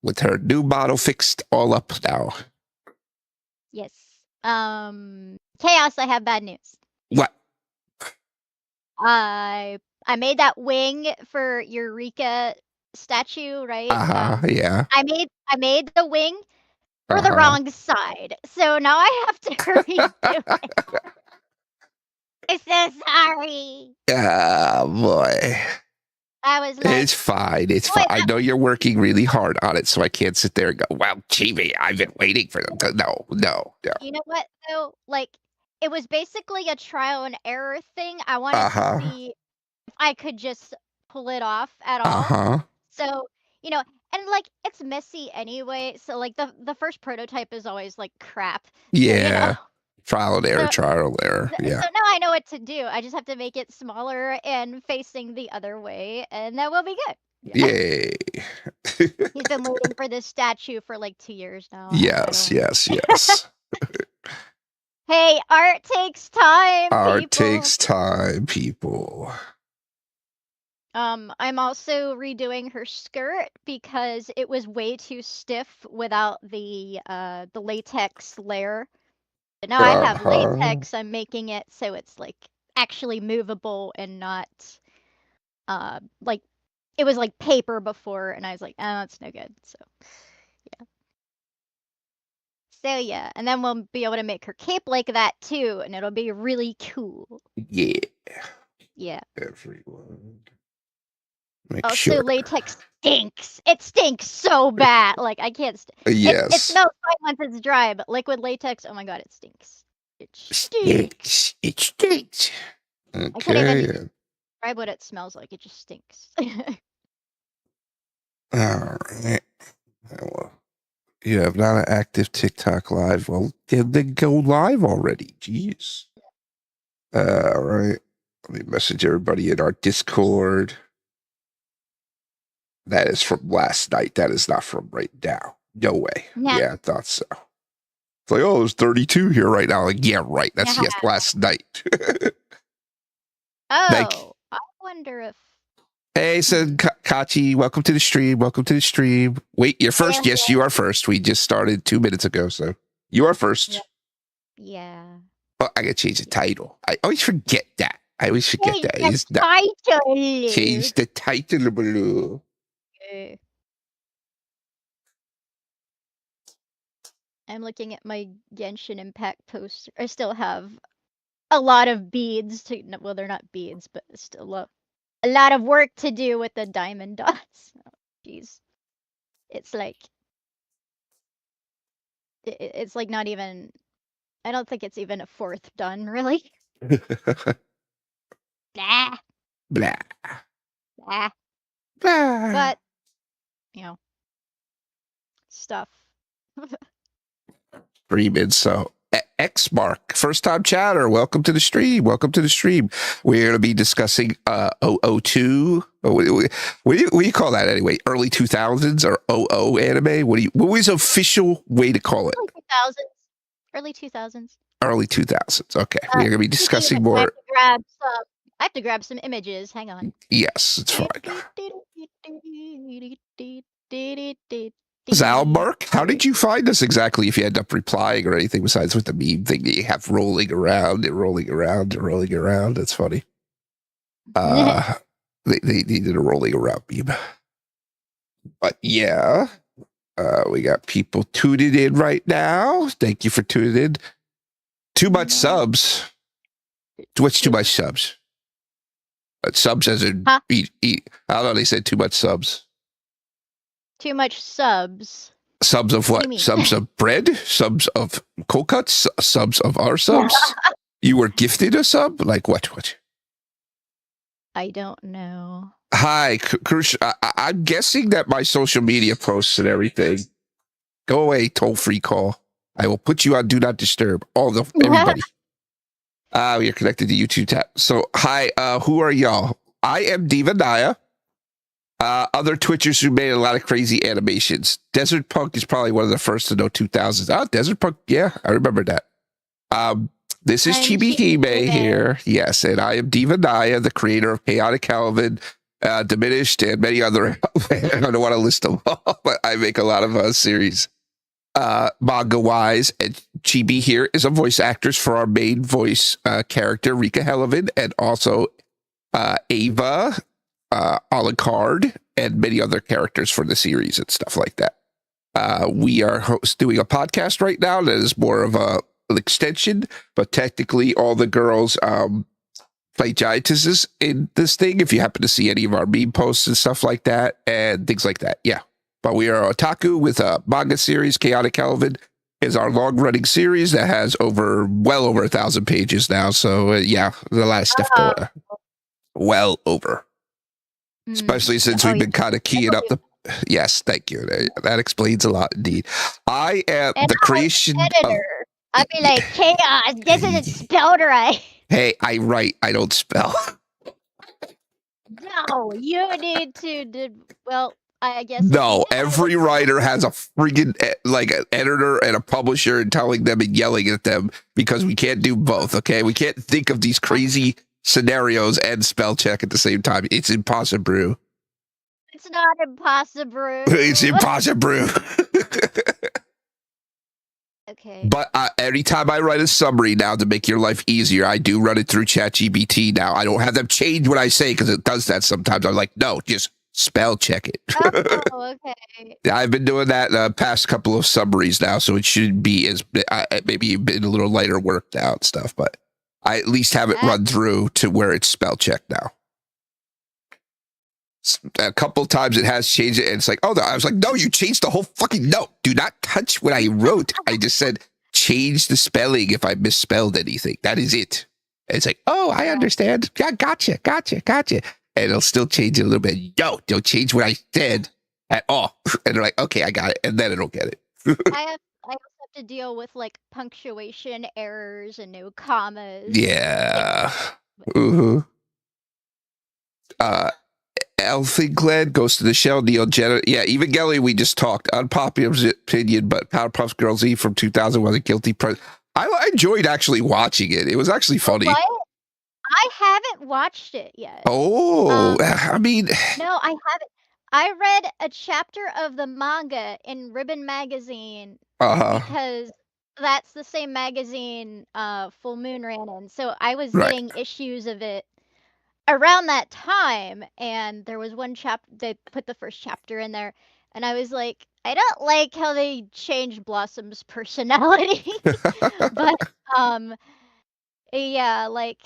with her new model fixed all up now. Yes. Chaos, I have bad news. What? I made that wing for Eureka statue, right? Yeah. I made the wing for the wrong side, so now I have to redo it. I'm so sorry. Oh boy. I was like, it's fine. It's fine. I know you're working really hard on it, so I can't sit there and go, well, Chibi, I've been waiting for them. No. You know what, though? Like, it was basically a trial and error thing. I wanted to see if I could just pull it off at all. So, you know, and like, it's messy anyway. So, like, the first prototype is always like crap. Yeah. So, you know? Trial and error. Yeah. So now I know what to do. I just have to make it smaller and facing the other way, and that will be good. Yay. He's been waiting for this statue for like 2 years now. Yes. Hey, art takes time. Art takes time, people. I'm also redoing her skirt because it was way too stiff without the latex layer. But now I have latex. I'm making it so it's like actually movable and not like it was like paper before, and I was like, oh, that's no good. So yeah, and then we'll be able to make her cape like that too, and it'll be really cool. Yeah. Everyone. Also, latex stinks. It stinks so bad. Like, I can't. It smells fine once it's dry, but liquid latex, oh my god, it stinks. It stinks. Okay. I can't even describe what it smells like. It just stinks. All right. Well, you have not an active TikTok live. Well, then go live already. Jeez. All right. Let me message everybody in our Discord. That is from last night. That is not from right now. No way. Yeah, I thought so. It's like, oh, there's 32 here right now. Like, yeah, right. That's last night. I wonder if. Hey, said Kachi, welcome to the stream. Wait, you're first? Yes, you are first. We just started 2 minutes ago, so you are first. Yeah. Oh, I gotta change the title. I always forget that. Change the title, Blue. I'm looking at my Genshin Impact poster. I still have a lot of beads to. Well, they're not beads, but still a lot of work to do with the diamond dots. Jeez, it's like it's like not even. I don't think it's even a fourth done, really. Blah. But you know, stuff. Streaming, so X Mark, first time chatter, welcome to the stream. We're going to be discussing 002. What do you call that anyway? Early 2000s or 00 anime? What was the official way to call it? Early 2000s. Early 2000s. Okay, we're going to be discussing more. I have to grab some images. Hang on. Yes, it's fine. Zalmark, how did you find us exactly if you end up replying or anything besides with the meme thing that you have rolling around? That's funny. They did a rolling around meme. But yeah, we got people tuning in right now. Thank you for tuning in. Too much subs. What's too much subs? Subs as in eat. I don't know, they said too much subs. Too much subs. Subs of what? Subs of bread? Subs of cold cuts? Subs of our subs? You were gifted a sub? Like what? I don't know. Hi, Krush. I'm guessing that my social media posts and everything. Go away, toll-free call. I will put you on Do Not Disturb. Everybody. You're connected to YouTube tab. So, hi, who are y'all? I am divanyaa. Other Twitchers who made a lot of crazy animations. Desert Punk is probably one of the first to know 2000s. Oh, Desert Punk. Yeah, I remember that. This is chibiihime here. Yes, and I am divanyaa, the creator of Chaotic Calvin, Diminished, and many other. I don't want to list them all, but I make a lot of series. Manga wise, and Chibi here is a voice actress for our main voice character, Rika Helavan, and also Ava, Alucard, and many other characters for the series and stuff like that. We are doing a podcast right now that is more of an extension, but technically all the girls play giantesses in this thing. If you happen to see any of our meme posts and stuff like that, and things like that, yeah. But we are otaku with a manga series. Chaotic Helavan is our long-running series that has well over 1,000 pages now. So yeah, there's a lot of stuff going on. Well over. Especially since we've been kind of keying up the. Yes, thank you. That explains a lot indeed. I am the creation editor. I'd be like, chaos, this isn't spelled right. Hey, I write, I don't spell. No, you need to. Well, I guess. No, every writer has a friggin' like an editor and a publisher and telling them and yelling at them because we can't do both. Okay, we can't think of these crazy scenarios and spell check at the same time. It's impossible. It's not impossible. It's impossible. Okay. But anytime I write a summary now to make your life easier, I do run it through ChatGPT now. I don't have them change what I say because it does that sometimes. I'm like, no, just spell check it. Oh, okay. I've been doing that the past couple of summaries now, so it should be as maybe been a little lighter worked out stuff, but I at least have it run through to where it's spell checked now. A couple of times it has changed it, and it's like, oh, I was like, no, you changed the whole fucking note. Do not touch what I wrote. I just said change the spelling if I misspelled anything. That is it. And it's like, oh, I understand. Yeah, gotcha. And it'll still change it a little bit. No, don't change what I said at all. And they're like, okay, I got it. And then it'll get it. I also have to deal with like punctuation errors and no commas. Yeah. Mm-hmm. Elfie Glenn, Ghost of the Shell, Neil Jenner. Yeah, even Gelly, we just talked. Unpopular opinion, but Powerpuff Girls E from 2000 was a guilty pleasure. I enjoyed actually watching it. It was actually funny. What? I haven't watched it yet. Oh, I mean. No, I haven't. I read a chapter of the manga in Ribbon Magazine because that's the same magazine Full Moon ran in. So I was getting issues of it around that time, and there was one chapter, they put the first chapter in there, and I was like, I don't like how they changed Blossom's personality. But yeah, like,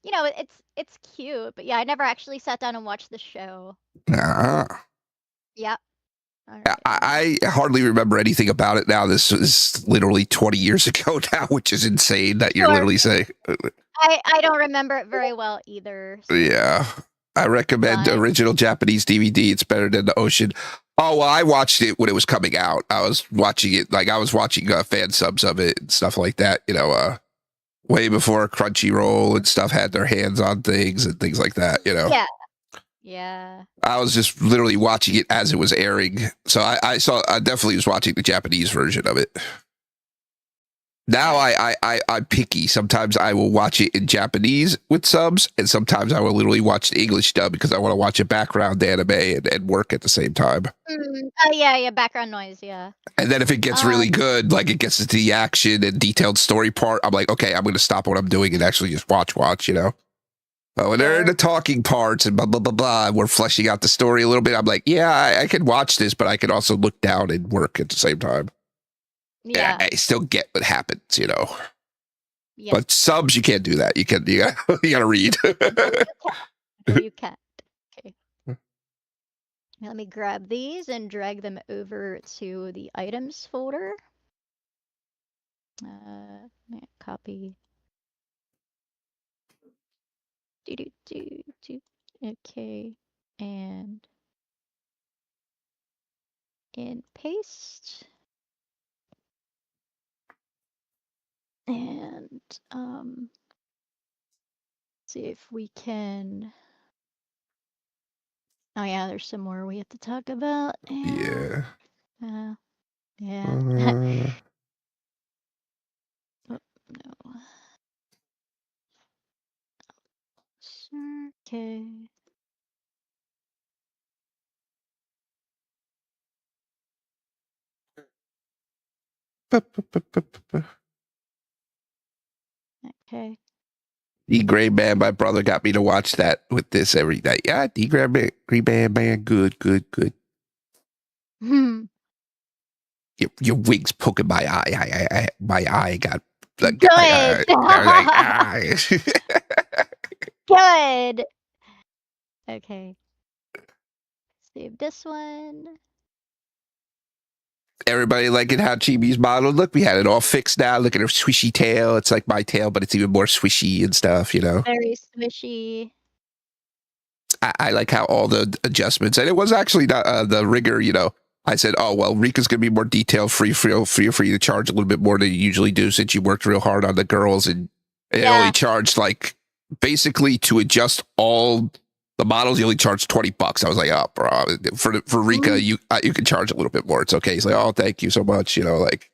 you know, it's cute, but yeah, I never actually sat down and watched the show. Yep. Right. I hardly remember anything about it now. This is literally 20 years ago now, which is insane that you're literally saying. I don't remember it very well either. So. Yeah. I recommend original Japanese DVD. It's better than The Ocean. Oh, well, I watched it when it was coming out. I was watching it, like I was watching fan subs of it and stuff like that, you know, way before Crunchyroll and stuff had their hands on things and things like that, you know. Yeah. I was just literally watching it as it was airing. So I definitely was watching the Japanese version of it. Now I'm picky. Sometimes I will watch it in Japanese with subs, and sometimes I will literally watch the English dub because I want to watch a background anime and work at the same time. Oh yeah, background noise, yeah. And then if it gets really good, like it gets into the action and detailed story part, I'm like, okay, I'm going to stop what I'm doing and actually just watch, you know? But when they're in the talking parts and blah, blah, blah, blah, we're fleshing out the story a little bit, I'm like, yeah, I can watch this, but I can also look down and work at the same time. Yeah. I still get what happens, you know? Yeah. But subs, you can't do that. You gotta read. You can't. Okay. Let me grab these and drag them over to the items folder. Copy. Okay. And paste. And see if we can. Oh yeah, there's some more we have to talk about. Yeah. Yeah. Oh, no. Sure. Okay. Okay. D-Gray Man, my brother got me to watch that with this every night. Yeah, D-Gray Man, good. Your wing's poking my eye. My eye got like, Good. I was like, Good. Okay. Save this one. Everybody liking how Chibi's model look. We had it all fixed now. Look at her swishy tail. It's like my tail, but it's even more swishy and stuff, you know. Very swishy. I like how all the adjustments, and it was actually not the rigger, you know. I said, oh, well, Rika's going to be more detail free to charge a little bit more than you usually do since you worked real hard on the girls. And it only charged like basically to adjust all the models, you only charged $20. I was like, oh, bro, for Rika, you can charge a little bit more. It's okay. He's like, oh, thank you so much. You know, like,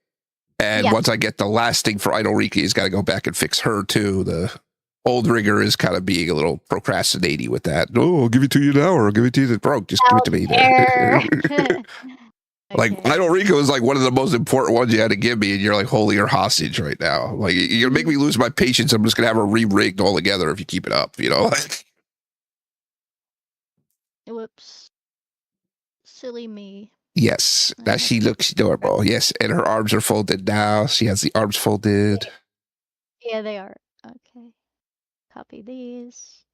and once I get the last thing for Idol Rika, he's got to go back and fix her too. The old rigger is kind of being a little procrastinating with that. Oh, I'll give it to you now, or I'll give it to you that broke. Just give it to me. Like, Idol Rico is like one of the most important ones you had to give me, and you're like holding her hostage right now. Like, you're gonna make me lose my patience. I'm just gonna have her re-rigged altogether if you keep it up, you know? Whoops. Silly me. Yes, now she looks adorable. Yes, and her arms are folded now. She has the arms folded. Yeah, they are. Okay. Copy these.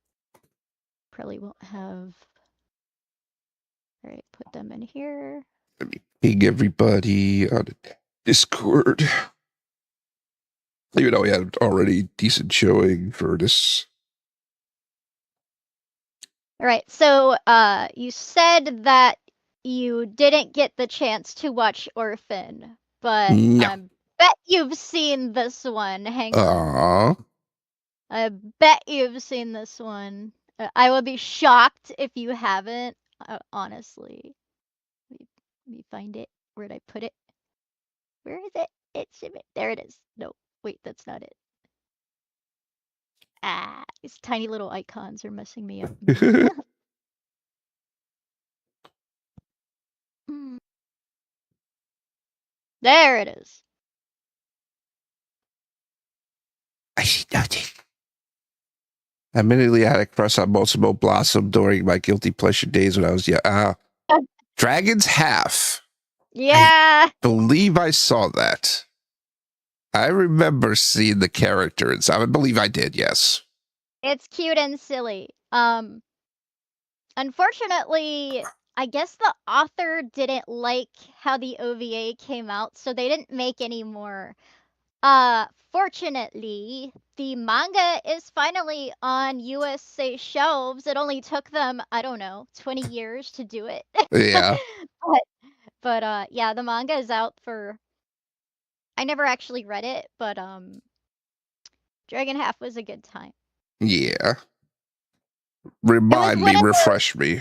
Probably won't have... Alright, put them in here. Let me ping everybody on Discord. Even though we had already decent showing for this. Alright, so you said that you didn't get the chance to watch Orphan, but I bet you've seen this one. Hang on. I bet you've seen this one. I would be shocked if you haven't, honestly. Let me find it. Where'd I put it? Where is it? There it is. No, wait, that's not it. Ah, these tiny little icons are messing me up. There it is. I see nothing. Admittedly, I had a crush on Multiple Blossom during my guilty pleasure days when I was young. Dragon's Half. Yeah. I believe I saw that. I remember seeing the characters. I believe I did, yes. It's cute and silly. Unfortunately, I guess the author didn't like how the OVA came out, so they didn't make any more. Fortunately, the manga is finally on USA shelves. It only took them, I don't know, 20 years to do it. Yeah. but yeah, the manga is out for... I never actually read it, but Dragon Half was a good time. Yeah. Refresh me.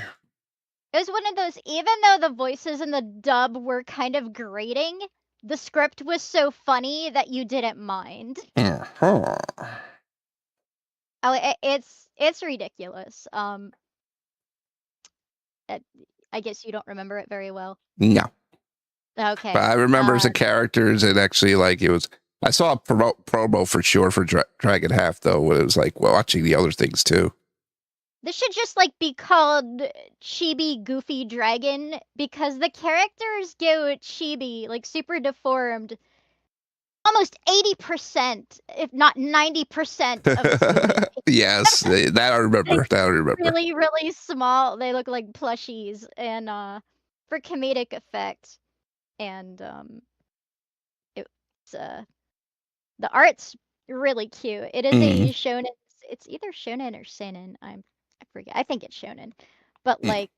It was one of those, even though the voices in the dub were kind of grating, the script was so funny that you didn't mind. Uh-huh. Oh, it's ridiculous. I guess you don't remember it very well. No. Okay. But I remember the characters, and actually, like, it was... I saw a promo for sure for Dragon Half, though, when it was, like, watching the other things, too. This should just, like, be called Chibi Goofy Dragon, because the characters go chibi, like, super deformed, almost 80%, if not 90% of the movie. Yes, that I remember. Really, really small. They look like plushies, and for comedic effect, and it's the art's really cute. It is a shonen. It's either shonen or seinen. I forget. I think it's shonen, but like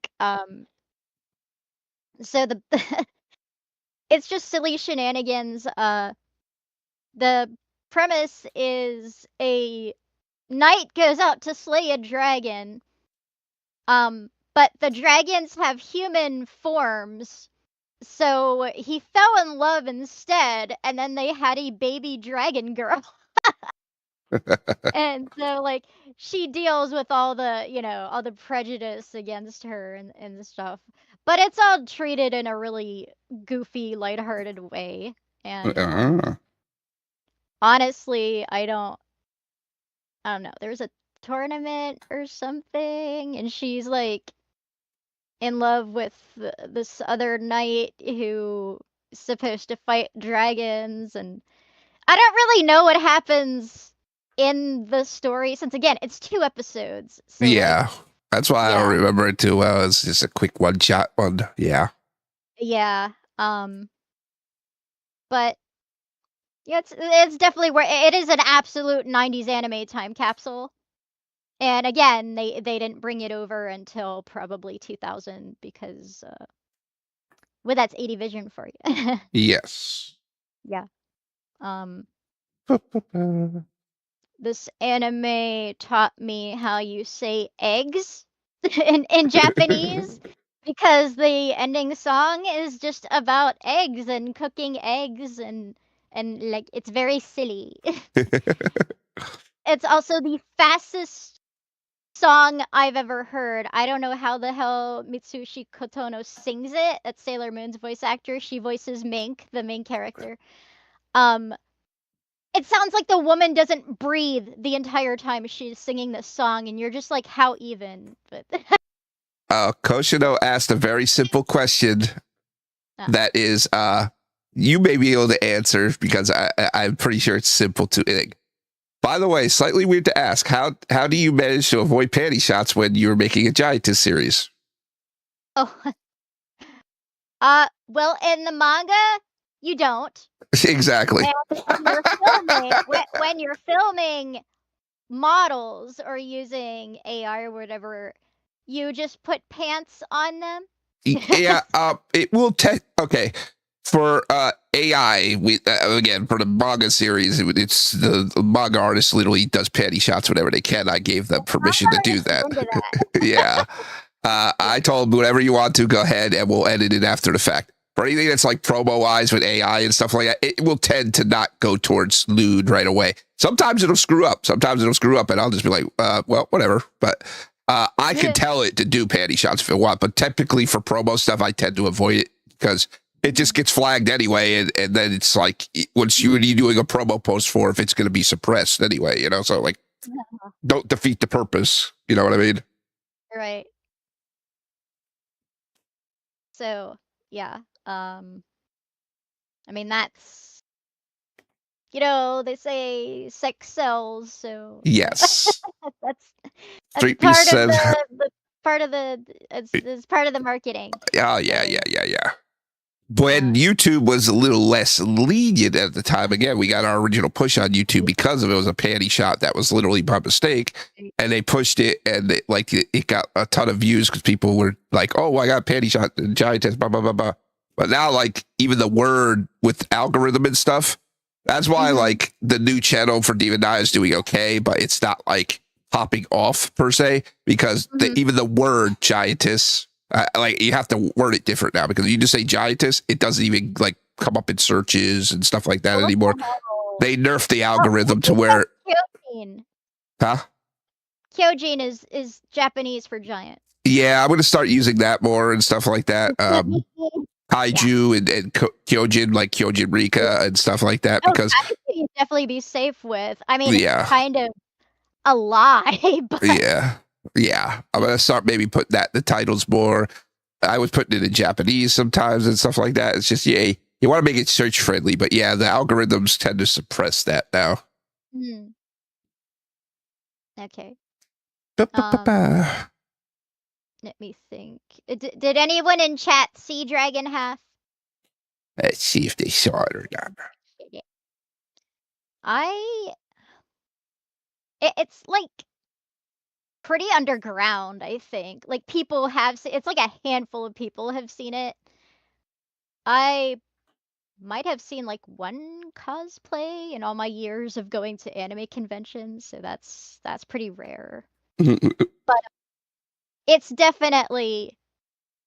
so the it's just silly shenanigans. The premise is a knight goes out to slay a dragon. But the dragons have human forms, so he fell in love instead, and then they had a baby dragon girl. And so, like, she deals with all the, all the prejudice against her and stuff. But it's all treated in a really goofy, lighthearted way. And honestly, I don't know. There's a tournament or something, and she's like in love with this other knight who is supposed to fight dragons, and I don't really know what happens in the story, since again it's 2 episodes. So yeah, that's why I don't yeah. remember it too well. It's just a quick one-shot one. Yeah. Yeah. But yeah, it's definitely where it is an absolute 90s anime time capsule. And again, they didn't bring it over until probably 2000 because well, that's 80 Vision for you. Yes. Yeah. This anime taught me how you say eggs in Japanese, because the ending song is just about eggs and cooking eggs, and like it's very silly. It's also the fastest song I've ever heard. I don't know how the hell Mitsushi Kotono sings it. That's Sailor Moon's voice actor. She voices Mink, the main character. It sounds like the woman doesn't breathe the entire time she's singing this song, and you're just like, how even? But Koshino asked a very simple question that is, you may be able to answer because I'm pretty sure it's simple to it. By the way, slightly weird to ask, how do you manage to avoid panty shots when you're making a Giantess series? oh, well, in the manga, you don't. Exactly. And when you're filming models or using AI or whatever, you just put pants on them. Yeah, it will okay. For AI, we again for the manga series, it's the manga artist literally does panty shots whenever they can. I gave them permission to do that. Yeah. I told them whatever you want to, go ahead, and we'll edit it after the fact. For anything that's like promo wise with AI and stuff like that, it will tend to not go towards lewd right away. Sometimes it'll screw up. And I'll just be like, well, whatever. But I can tell it to do panty shots if it want. But typically for promo stuff, I tend to avoid it because it just gets flagged anyway. And then it's like, once you're doing a promo post for, if it's going to be suppressed anyway, you know? So like, don't defeat the purpose. You know what I mean? Right. So, yeah. I mean, that's, they say sex sells, so yes. that's Street part Beast of says, it's part of the marketing. oh yeah. When YouTube was a little less lenient at the time, again, we got our original push on YouTube because of it was a panty shot that was literally by mistake, and they pushed it, and it got a ton of views because people were like, "Oh, I got a panty shot, Giantess, blah blah blah blah." But now, like even the word with algorithm and stuff, that's why like the new channel for divanyaa is doing okay, but it's not like popping off per se because even the word Giantess. Like you have to word it different now because you just say Giantess, it doesn't even like come up in searches and stuff like that anymore. They nerfed the algorithm to where Kyojin. Huh? Kyojin is Japanese for giant. Yeah, I'm gonna start using that more and stuff like that. Kaiju and Kyojin, like Kyojin Rika and stuff like that, because you'd definitely be safe with. I mean, it's kind of a lie, but yeah, I'm gonna start maybe putting that in the titles more. I was putting it in Japanese sometimes and stuff like that. It's just you want to make it search friendly, but yeah, the algorithms tend to suppress that now. Okay. Let me think. Did anyone in chat see Dragon Half? Let's see if they saw it or not. It's like pretty underground, I think. Like people have it's like a handful of people have seen it. I might have seen like one cosplay in all my years of going to anime conventions, so that's pretty rare. But it's definitely,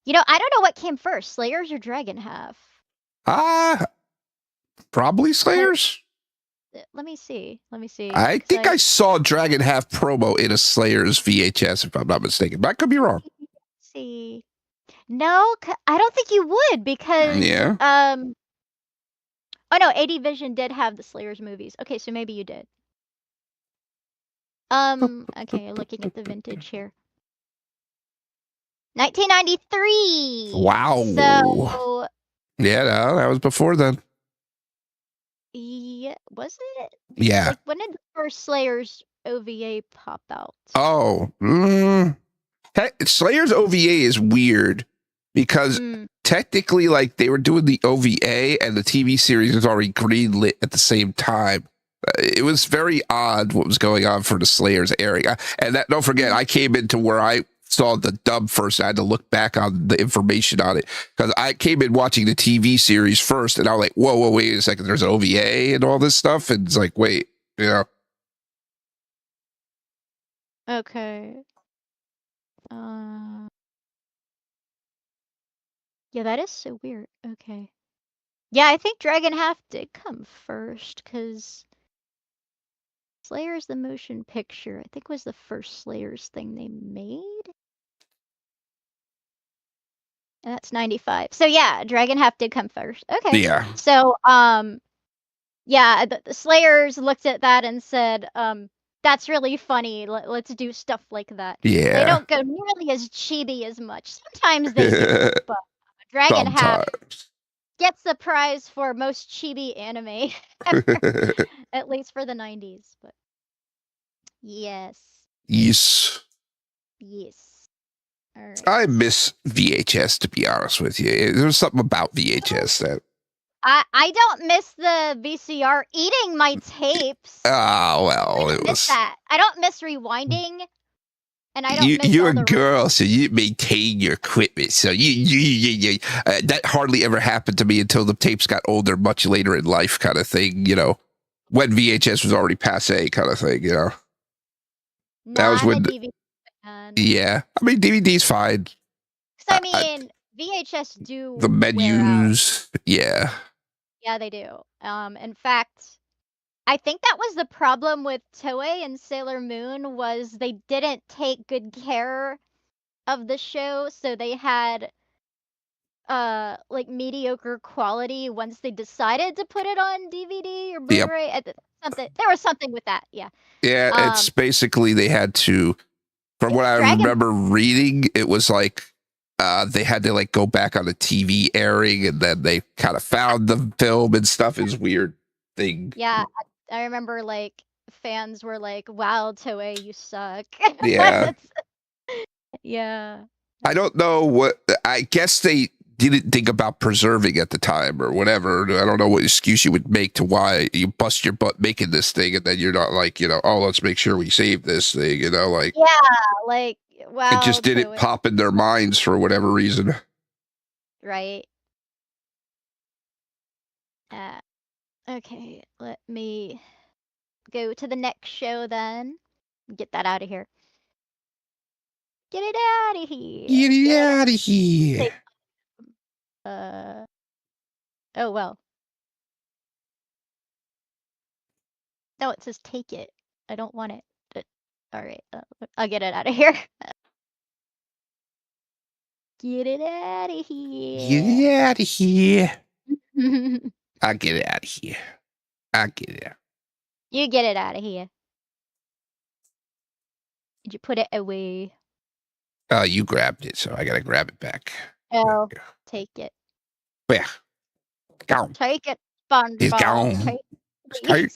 I don't know what came first, Slayers or Dragon Half. Probably Slayers. Let me see. I think I saw Dragon Half promo in a Slayers VHS, if I'm not mistaken, but I could be wrong. Let's see. No, I don't think you would, because Oh no, AD Vision did have the Slayers movies. Okay, so maybe you did. Okay, looking at the vintage here. 1993. Wow. So Yeah, no, that was before then. yeah, was it? Yeah. Like, when did the first Slayers OVA pop out? Oh. Slayer's OVA is weird because technically, like, they were doing the OVA and the TV series was already greenlit at the same time. It was very odd what was going on for the Slayers airing. And that, don't forget, I came into where I saw the dub first. I had to look back on the information on it because I came in watching the TV series first, and I was like, whoa, wait a second, there's an OVA and all this stuff. And it's like, wait, you know. Okay. Yeah, that is so weird. Okay. Yeah, I think Dragon Half did come first, because Slayers the motion picture, I think, was the first Slayers thing they made. And that's 95. So yeah, Dragon Half did come first. Okay. Yeah. So yeah, the Slayers looked at that and said, that's really funny. Let's do stuff like that. Yeah. They don't go nearly as chibi as much. Sometimes they do, but Dragon Half gets the prize for most chibi anime ever, at least for the 90s. But yes. Yes. All right. I miss VHS, to be honest with you. There's something about VHS that I don't miss the VCR eating my tapes. Oh, well, I don't miss that. I don't miss rewinding, and I don't miss you're all a the girl, so you maintain your equipment. So you that hardly ever happened to me until the tapes got older, much later in life, kind of thing. You know, when VHS was already passe, kind of thing. You know, that was when. DVD fan. Yeah, I mean DVD's fine. I mean, VHS do the menus. Yeah. Yeah, they do. In fact, I think that was the problem with Toei and Sailor Moon, was they didn't take good care of the show, so they had like mediocre quality once they decided to put it on DVD or Blu-ray. Yep. There was something with that, yeah. Yeah, it's basically they had to, from what I remember reading, it was like they had to like go back on the TV airing, and then they kind of found the film and stuff. Is weird thing. Yeah, I remember like fans were like, "Wow, Toei, you suck." Yeah. Yeah. I don't know what. I guess they didn't think about preserving at the time or whatever. I don't know what excuse you would make to why you bust your butt making this thing, and then you're not like, you know, oh, let's make sure we save this thing, you know, like. Yeah, like, wow. It just didn't pop in their minds for whatever reason. Right. Okay, let me go to the next show then. Get that out of here. Get it out of here. Get it out of here. Oh, well. No, it says take it. I don't want it. All right, I'll get it out of here. Get it out of here. Get it out of here. I'll get it out of here. I'll get it out. You get it out of here. Did you put it away? Oh, you grabbed it, so I gotta grab it back. Oh, take it. Yeah. Gone. Take it, SpongeBob. It's gone. Take.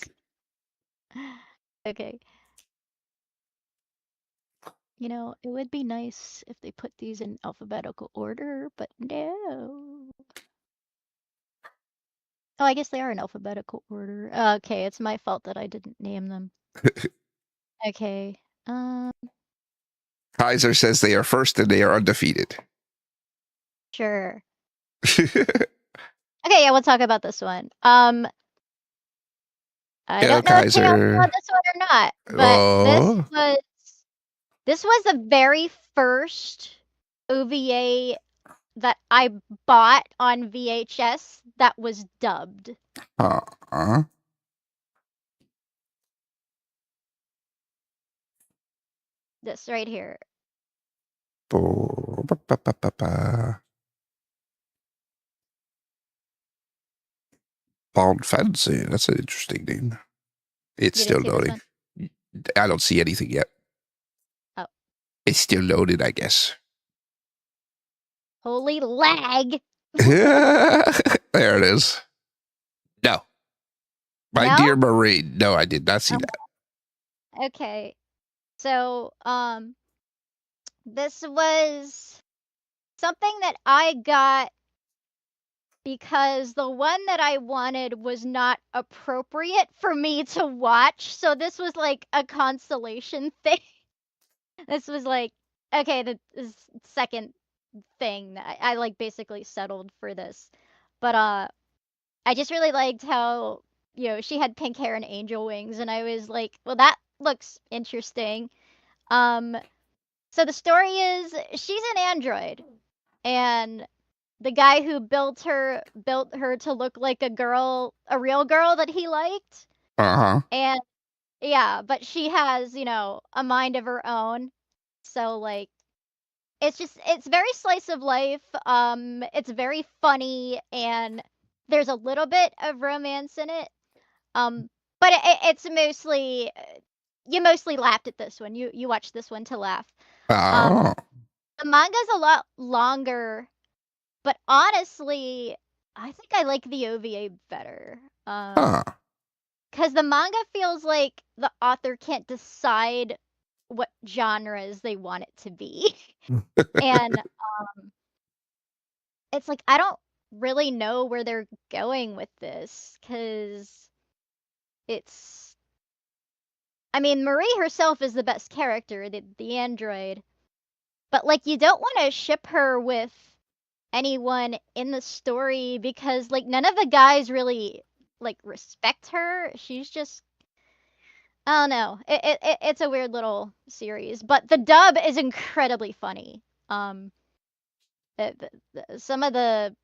Okay. You know, it would be nice if they put these in alphabetical order, but no. Oh, I guess they are in alphabetical order. Okay, it's my fault that I didn't name them. Okay. Kaiser says they are first and they are undefeated. Sure. Okay, yeah, we'll talk about this one. I don't know if you know this one or not, but this was the very first OVA that I bought on VHS that was dubbed. This right here. Bond Fancy. That's an interesting name. It's You still didn't see this loading. one? I don't see anything yet. Oh. It's still loaded, I guess. Holy lag! There it is. No. My No? dear Marie. No, I did not see that. Okay. So, this was something that I got because the one that I wanted was not appropriate for me to watch. So this was like a consolation thing. This was like, okay, the second thing that I like basically settled for this. But I just really liked how, she had pink hair and angel wings, and I was like, well, that looks interesting. So the story is she's an android, and the guy who built her to look like a real girl that he liked. Uh-huh. And yeah, but she has, a mind of her own. So like it's very slice of life. It's very funny, and there's a little bit of romance in it. But it's mostly you mostly laughed at this one. You watched this one to laugh. Oh. The manga's a lot longer, but honestly, I think I like the OVA better. Huh. Because the manga feels like the author can't decide what genres they want it to be. And it's like I don't really know where they're going with this, because it's I mean, Marie herself is the best character, the android. But like you don't want to ship her with anyone in the story, because like none of the guys really like respect her. She's just I don't know. It's a weird little series, but the dub is incredibly funny. Um, some of the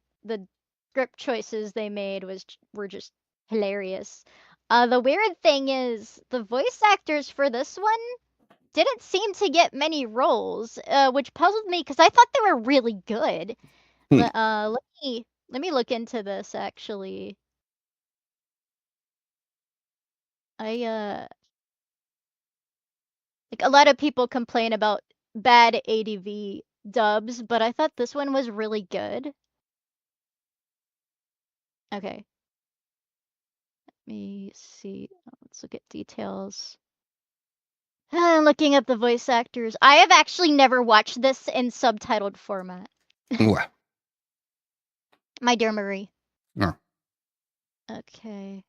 script choices they made were just hilarious. The weird thing is the voice actors for this one didn't seem to get many roles, which puzzled me because I thought they were really good. Hmm. Let me look into this actually. I like a lot of people complain about bad ADV dubs, but I thought this one was really good. Okay. Let me see. Let's look at details. I'm looking up the voice actors. I have actually never watched this in subtitled format. What? My dear Marie. No. Okay.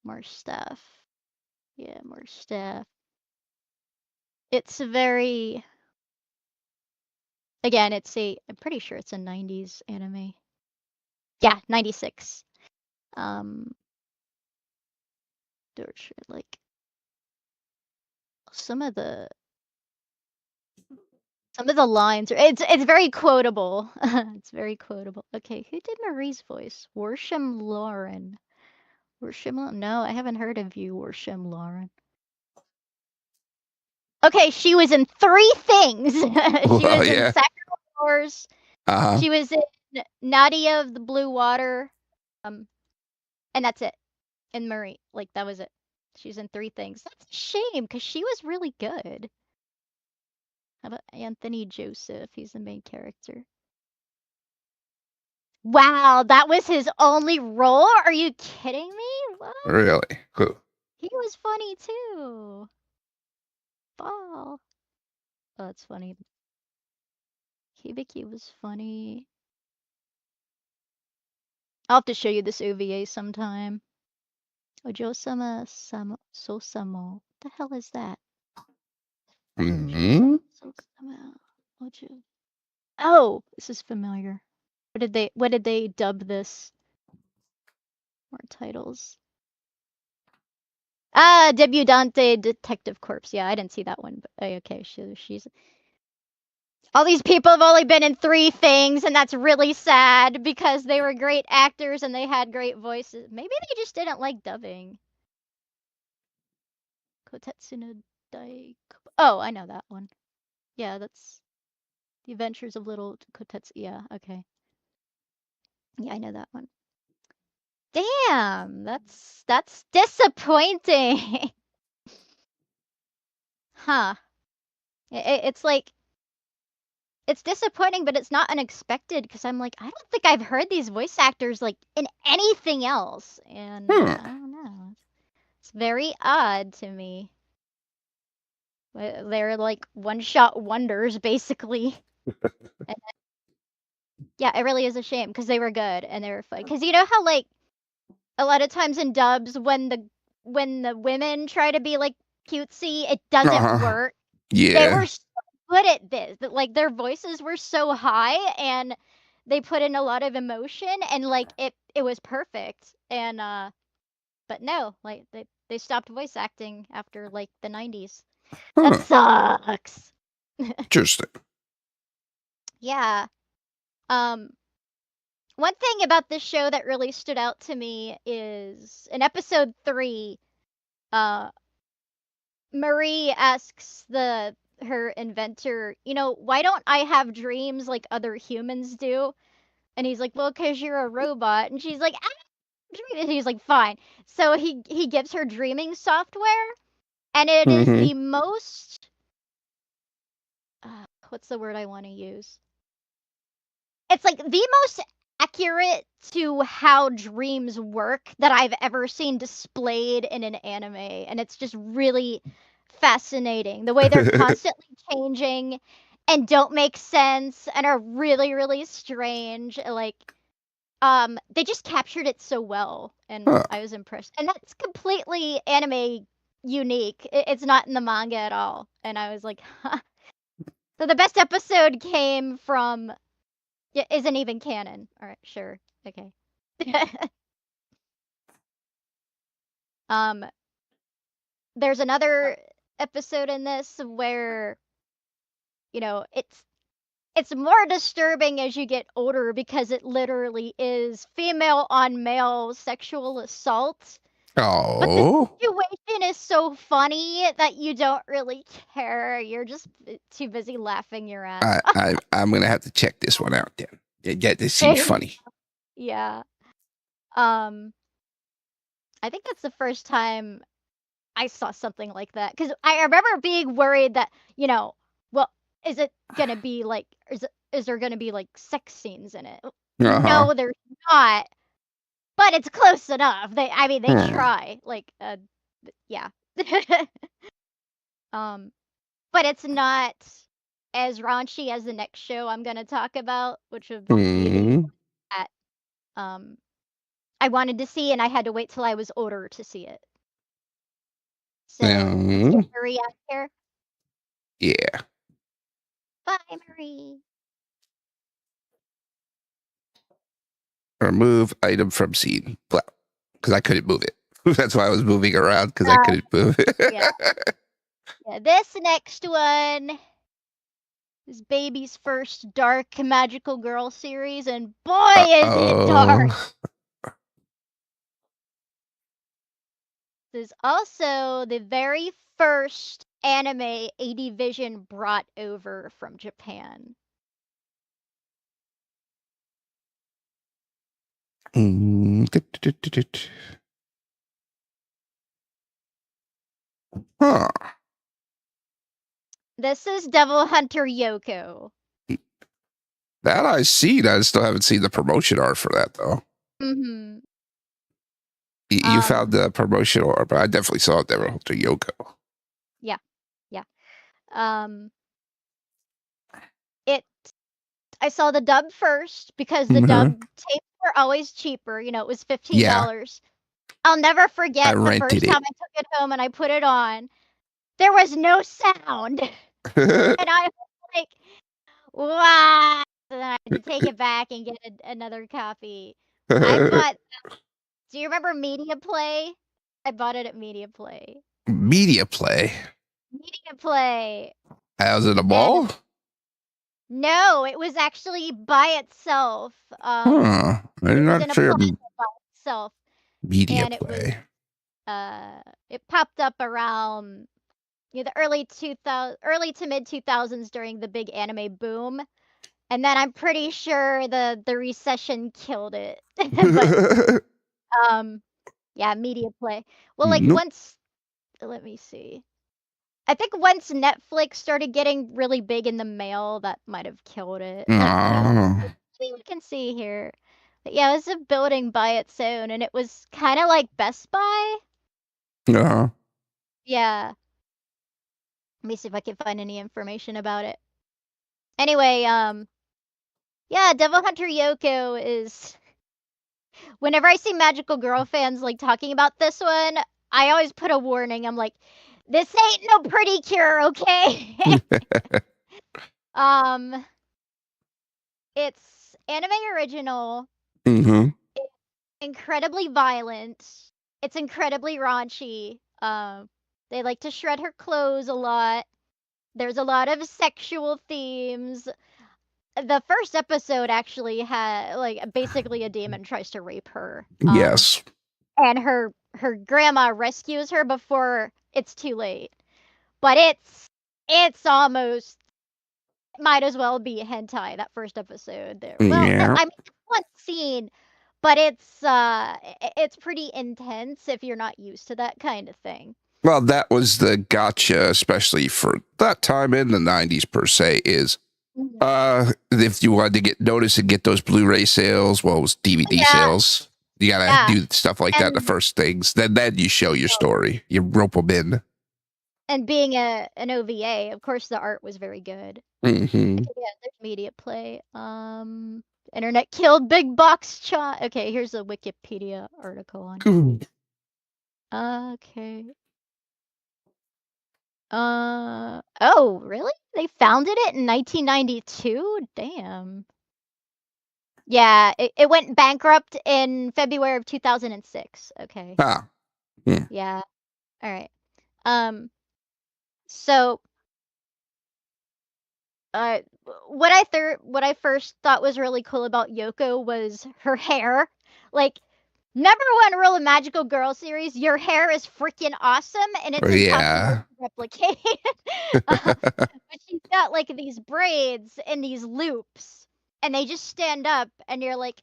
More stuff. Yeah, more stuff. It's very... Again, I'm pretty sure it's a 90s anime. Yeah, 96. Like some of the lines are it's very quotable. It's very quotable. Okay, who did Marie's voice? Worsham Lauren. No, I haven't heard of you, Worsham Lauren. Okay, she was in 3 things. She was in Yeah. Sakura Wars. Uh-huh. She was in Nadia of the Blue Water. And that's it. And Marie. Like that was it. She's in 3 things. That's a shame because she was really good. How about Anthony Joseph? He's the main character. Wow, that was his only role? Are you kidding me? What? Really? Cool. He was funny too. Ball. Oh, that's funny. Hibiki was funny. I'll have to show you this OVA sometime. Ojo-sama Sosamo. What the hell is that? Mm-hmm. Ojo. Oh, this is familiar. What did they dub this? More titles. Debutante Detective Corps. Yeah, I didn't see that one, but okay, she's all these people have only been in 3 things, and that's really sad because they were great actors and they had great voices. Maybe they just didn't like dubbing. Kotetsu no Dai. Oh, I know that one. Yeah, that's The Adventures of Little Kotetsu. Yeah, okay. Yeah, I know that one. Damn, that's disappointing. Huh. It's like it's disappointing, but it's not unexpected because I'm like, I don't think I've heard these voice actors like in anything else, and Hmm. I don't know. It's very odd to me. They're like one-shot wonders, basically. And yeah, it really is a shame because they were good and they were fun. Because you know how like a lot of times in dubs when the women try to be like cutesy, it doesn't work. They Yeah. were so good at this. That like their voices were so high and they put in a lot of emotion and like it was perfect. And but no, like they stopped voice acting after like the 90s. That Huh. sucks. Interesting. Yeah. Um One thing about this show that really stood out to me is in episode 3, uh Marie asks her inventor, you know, why don't I have dreams like other humans do? And he's like, well, because you're a robot. And she's like, I don't dream. And he's like, fine. So he gives her dreaming software, and it is Mm-hmm. the most what's the word I want to use? It's like the most accurate to how dreams work that I've ever seen displayed in an anime, and it's just really fascinating the way they're constantly changing and don't make sense and are really really strange. Like they just captured it so well and Huh. I was impressed, and that's completely anime unique. It's not in the manga at all, and I was like huh. So the best episode came from yeah, isn't even canon. All right, sure. Okay. um, there's another episode in this where, you know, it's more disturbing as you get older because it literally is female on male sexual assault. But the Oh. situation is so funny that you don't really care. You're just too busy laughing your ass I'm gonna have to check this one out then. Yeah, this seems off. funny. Yeah. Um, I think that's the first time I saw something like that because I remember being worried that, you know, well, is it gonna be like, is there gonna be like sex scenes in it? Uh-huh. No, there's not, but it's close enough. I mean, they Hmm. try. Like, yeah. um, but it's not as raunchy as the next show I'm gonna talk about, which would be the Hmm. at um I wanted to see, and I had to wait till I was older to see it. So let's get Hmm. Marie out here. Yeah. Bye, Marie. Remove item from scene. Well, because I couldn't move it. That's why I was moving around because I couldn't move Yeah. it. Yeah, this next one is Baby's first dark magical girl series, and boy, is it dark! Oh. This is also the very first anime AD Vision brought over from Japan. Huh. This is Devil Hunter Yoko. That I see. I still haven't seen the promotion art for that though. Mm-hmm. You found the promotional art, but I definitely saw it there to Yoko. Yeah, yeah. Um, it. I saw the dub first because the Mm-hmm. dub tapes were always cheaper. You know, it was Yeah, $15. I'll never I forget the rented first time it. I took it home and I put it on. There was no sound. And I was like, what? And I had to take it back and get another copy. I bought, do you remember Media Play? I bought it at Media Play. Media play. Media Play. I was in a And mall. no, it was actually by itself. Huh. I'm It was not in a sure. plaza by itself. Media And it was, play. it popped up around the early to mid 2000s during the big anime boom, and then I'm pretty sure the recession killed it. But Yeah, media play. Well, like Nope. once, let me see. I think once Netflix started getting really big in the mail, that might have killed it. Like, Oh. we can see here. But yeah, it was a building by its own, and it was kind of like Best Buy. Uh-huh. Yeah. Let me see if I can find any information about it. Anyway, yeah, Devil Hunter Yoko is. Whenever I see Magical Girl fans like talking about this one, I always put a warning. I'm like, this ain't no pretty cure, okay? um, it's anime original. Mm-hmm. It's incredibly violent. It's incredibly raunchy. They like to shred her clothes a lot. There's a lot of sexual themes. The first episode actually had like basically a demon tries to rape her. Yes. And her grandma rescues her before it's too late. But it's almost might as well be hentai, that first episode there. Well, Yeah. I mean one scene, but it's pretty intense if you're not used to that kind of thing. Well, that was the gotcha, especially for that time in the 90s per se, is if you wanted to get noticed and get those Blu-ray sales, well, it was DVD Yeah, sales. You gotta yeah. do stuff like that. The And first things, then you show your story. You rope them in. and being an OVA, of course the art was very good. Mm-hmm. Yeah, there's media play. Internet killed Big Box Cha. Okay, here's a Wikipedia article on it. Okay. Oh, really? They founded it in 1992? Damn. Yeah, it went bankrupt in February of 2006. Okay. Ah. Hmm. Yeah. All right. So uh what I first thought was really cool about Yoko was her hair. Like number one rule of Magical Girl series, your hair is freaking awesome and it's impossible Yeah. to replicate. But she's got like these braids and these loops and they just stand up and you're like,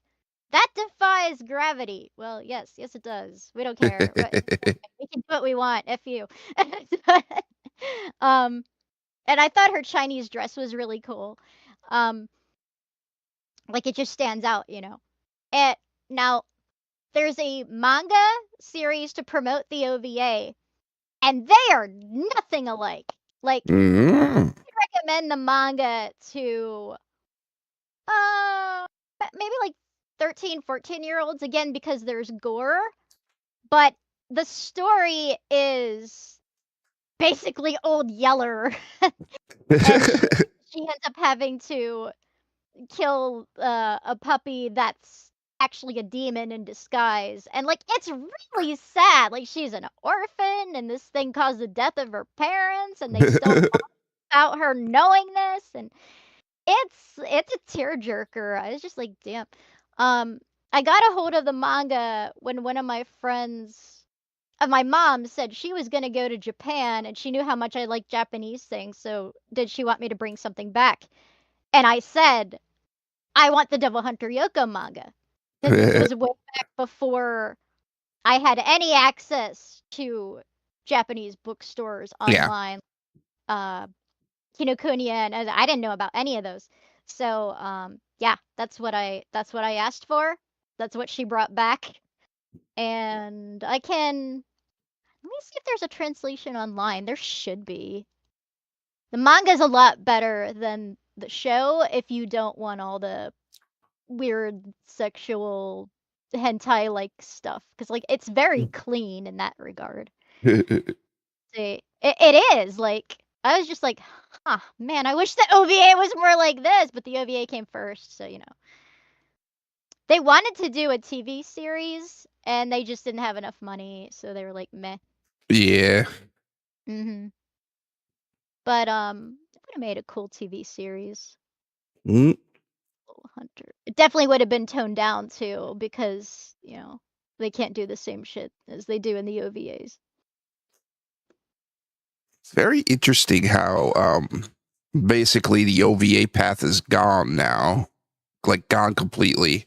that defies gravity. Well, yes, it does. We don't care. We can do what we want. F you. um, and I thought her Chinese dress was really cool. Um, like it just stands out, you know. And now there's a manga series to promote the OVA, and they are nothing alike. Like, Mm. I recommend the manga to maybe like 13, 14-year-olds again because there's gore, but the story is basically Old Yeller, and she ends up having to kill a puppy that's actually a demon in disguise. And like it's really sad. Like she's an orphan and this thing caused the death of her parents and they still without her knowing this, and it's a tearjerker. I was just like, damn. I got a hold of the manga when one of my friends of my mom said she was gonna go to Japan and she knew how much I like Japanese things, so did she want me to bring something back? And I said, I want the Devil Hunter Yoko manga. Because this was way back before I had any access to Japanese bookstores Yeah. online. Kinokuniya, and I didn't know about any of those. So yeah, that's what I asked for. That's what she brought back. And I can let me see if there's a translation online. There should be. The manga's a lot better than the show if you don't want all the weird sexual hentai like stuff because like it's very clean in that regard. It is like I was just like, huh, man, I wish the OVA was more like this, but the OVA came first, so you know. They wanted to do a TV series and they just didn't have enough money, so they were like, meh. Yeah. Mhm. But it would have made a cool TV series. Mm. Hunter. It definitely would have been toned down too because, you know, they can't do the same shit as they do in the OVAs. It's very interesting how basically the OVA path is gone now. Like gone completely.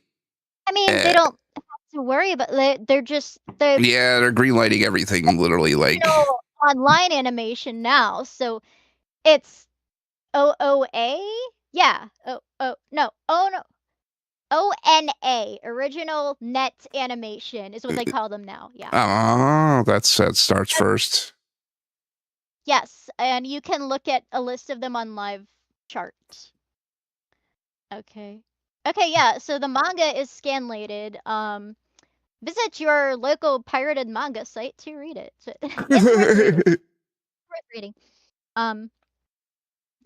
I mean, they Uh, don't have to worry about. They're just Yeah, they're greenlighting everything literally like online animation now. So it's OOA? Yeah. No. Oh no. ONA, original net animation is what they call them now. Yeah. oh, that starts first. Yes, and you can look at a list of them on live chart. Okay. Okay, yeah, so the manga is scanlated. Visit your local pirated manga site to read it. So it's worth reading. Worth reading. And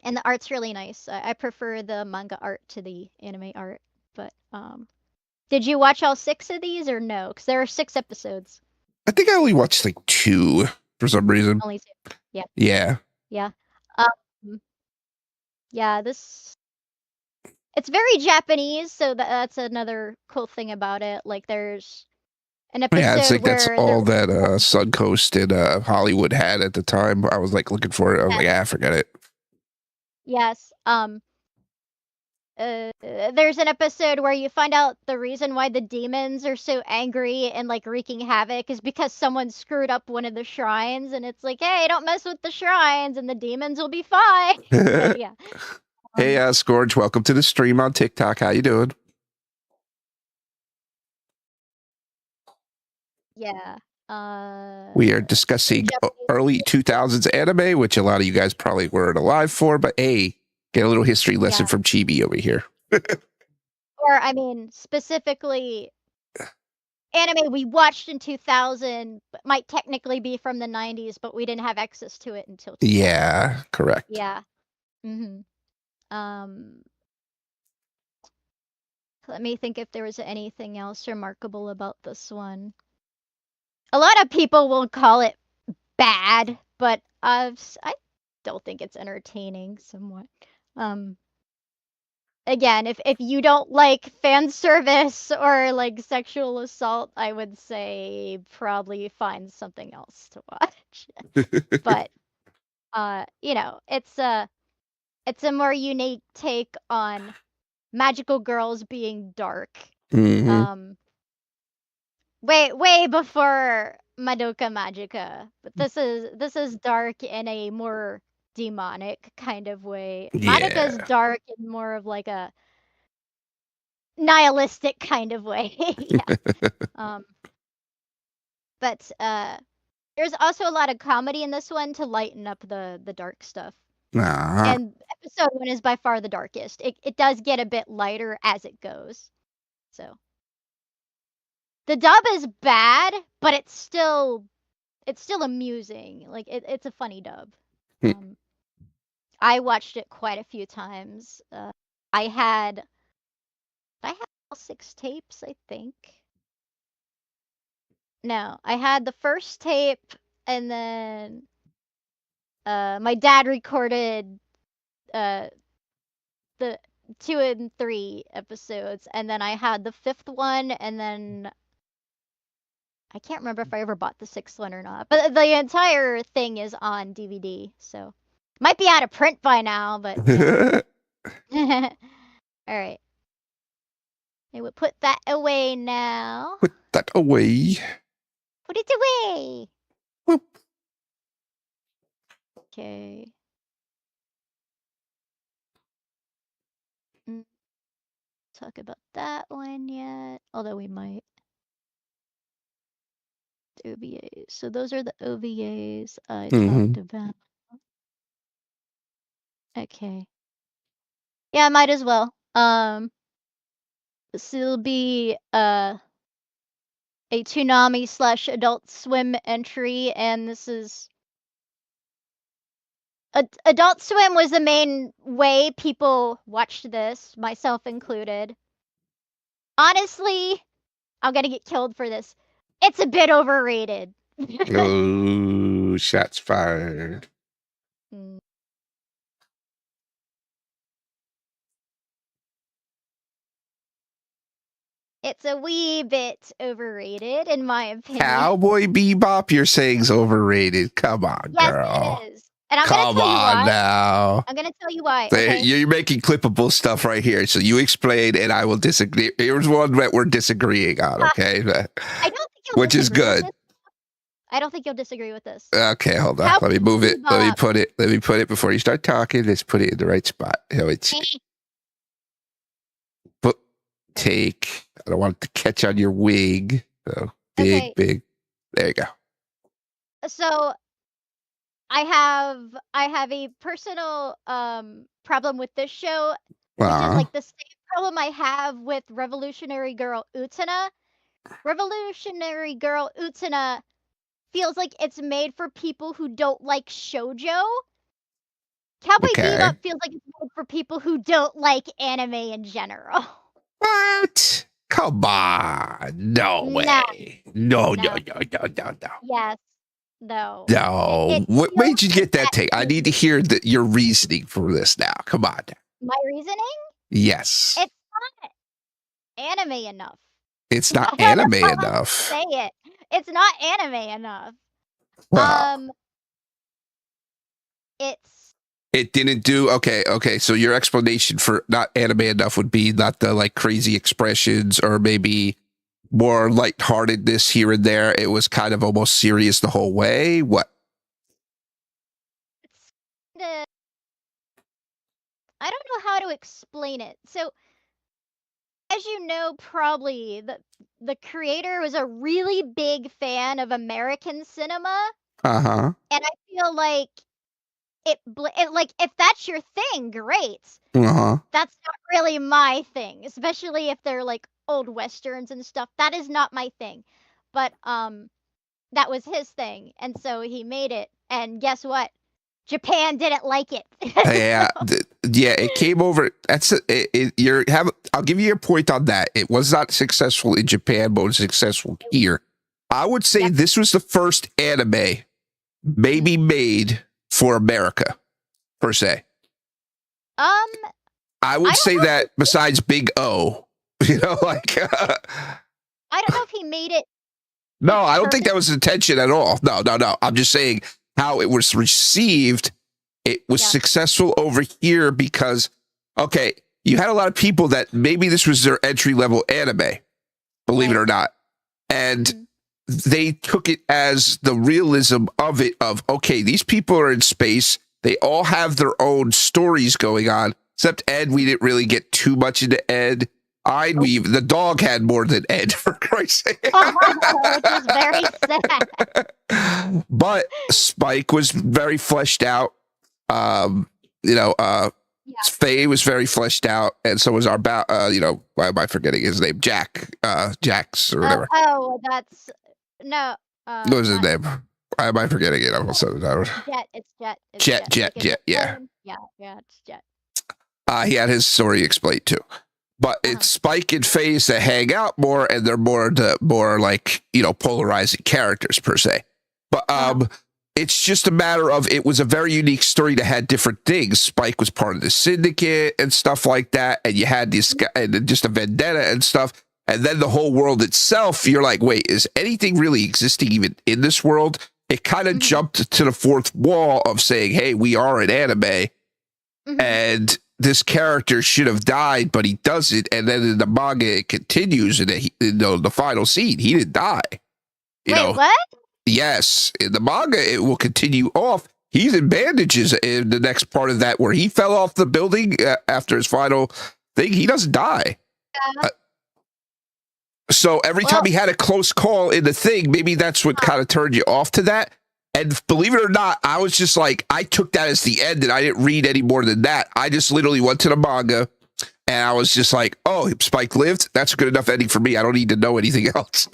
the art's really nice. I prefer the manga art to the anime art. But did you watch all 6 of these or no? Because there are 6 episodes. I think I only watched like 2 for some reason. Only 2. Yeah. Yeah. Yeah. Yeah, it's very Japanese, so that's another cool thing about it. Like there's an episode Yeah, it's like where that's all that Suncoast in Hollywood had at the time. I was like looking for it. I was like, forget it. Yes. There's an episode where you find out the reason why the demons are so angry and like wreaking havoc is because someone screwed up one of the shrines, and it's like, hey, don't mess with the shrines, and the demons will be fine. But, yeah. Hey, Scourge, welcome to the stream on TikTok. How you doing? Yeah. We are discussing early 2000s anime, which a lot of you guys probably weren't alive for, but hey, get a little history lesson from Chibi over here. Or, I mean, specifically, anime we watched in 2000 might technically be from the 90s, but we didn't have access to it until 2000. Yeah, correct. Yeah. Let me think if there was anything else remarkable about this one. A lot of people will call it bad, but I don't think it's entertaining somewhat. Again, if you don't like fan service or like sexual assault, I would say probably find something else to watch. But it's a more unique take on magical girls being dark. Way before Madoka Magica. But this is dark in a more demonic kind of way. Madoka's dark in more of like a nihilistic kind of way. Yeah. But there's also a lot of comedy in this one to lighten up the dark stuff. And episode 1 is by far the darkest. It does get a bit lighter as it goes. So the dub is bad, but it's still amusing. Like it's a funny dub. I watched it quite a few times. I had all 6 tapes, I think. No, I had the first tape, and then my dad recorded the 2 and 3 episodes, and then I had the 5th one, and then I can't remember if I ever bought the 6th one or not. But the entire thing is on DVD, so might be out of print by now, but yeah. All right. I will put that away now. Put that away. Put it away. Whoop. Okay. Talk about that one yet, although we might. OVAs. So those are the OVAs I talked about. Okay. Yeah, might as well. This will be a Toonami / Adult Swim entry, and this is Adult Swim was the main way people watched this, myself included. Honestly, I'm gonna get killed for this. It's a bit overrated. Oh, shots fired. It's a wee bit overrated, in my opinion. Cowboy Bebop, you're saying's overrated. Come on, yes, girl. it is. And I'm gonna Come tell you on why. now. I'm gonna tell you why. Okay. You're making clippable stuff right here. So you explain, and I will disagree. Here's one that we're disagreeing on. Okay, I don't think you'll which is disagree with good. this. I don't think you'll disagree with this. Okay, hold on. How Let me could move you it. Let me not? put it. Let me put it before you start talking. Let's put it in the right spot. You know, it's put take. I don't want it to catch on your wing. So big, Okay. big. There you go. So I have a personal problem with this show, which is like the same problem I have with Revolutionary Girl Utena. Revolutionary Girl Utena feels like it's made for people who don't like shoujo. Cowboy Okay. Bebop feels like it's made for people who don't like anime in general. What? Come on. No way. No, no, No. no, no, no, no. Yes. No. No. It What made you feels get that like take? I need to hear your reasoning for this now. Come on. my reasoning? Yes. It's not anime enough. It's I not don't know anime how else enough. to say it. It's not anime enough. Well, It's it didn't do okay. So your explanation for not anime enough would be not the like crazy expressions or maybe more lightheartedness here and there. It was kind of almost serious the whole way. What? it's kinda I don't know how to explain it. So, as you know, probably the creator was a really big fan of American cinema, Uh-huh. and I feel like it like if that's your thing, great. Uh-huh. That's not really my thing, especially if they're like old westerns and stuff. That is not my thing. But that was his thing, and so he made it. And guess what? Japan didn't like it. Yeah, yeah, it came over. That's I'll give you a point on that. It was not successful in Japan, but it was successful here. I would say Yep. this was the first anime maybe made for America, per se. I would say that besides Big O, you know, like. I don't know if he made it. No, I don't think that was intention at all. No, no, no. I'm just saying how it was received. It was successful over here because, okay, you had a lot of people that maybe this was their entry level anime, believe it or not. And they took it as the realism of it of, okay, these people are in space. They all have their own stories going on, except Ed. We didn't really get too much into Ed. The dog had more than Ed, for Christ's sake. Which is very sad. But Spike was very fleshed out. Faye was very fleshed out, and so was our why am I forgetting his name? Jax or whatever. That's no. What was his name? Why am I forgetting it? I almost said it out. Jet. It's Jet. Jet. Yeah. Yeah, it's Jet. He had his story explained too. But it's Spike and FaZe that hang out more, and they're more like, polarizing characters per se. But it's just a matter of it was a very unique story that had different things. Spike was part of the syndicate and stuff like that, and you had this guy and just a vendetta and stuff. And then the whole world itself, you're like, wait, is anything really existing even in this world? It kind of jumped to the fourth wall of saying, hey, we are an anime, and this character should have died, but he doesn't. And then in the manga, it continues, and the final scene, he didn't die. What? Yes, in the manga, it will continue off. He's in bandages in the next part of that, where he fell off the building after his final thing. He doesn't die. So every time he had a close call in the thing, maybe that's what kind of turned you off to that. And believe it or not, I was just like, I took that as the end, and I didn't read any more than that. I just literally went to the manga, and I was just like, oh, Spike lived? That's a good enough ending for me. I don't need to know anything else.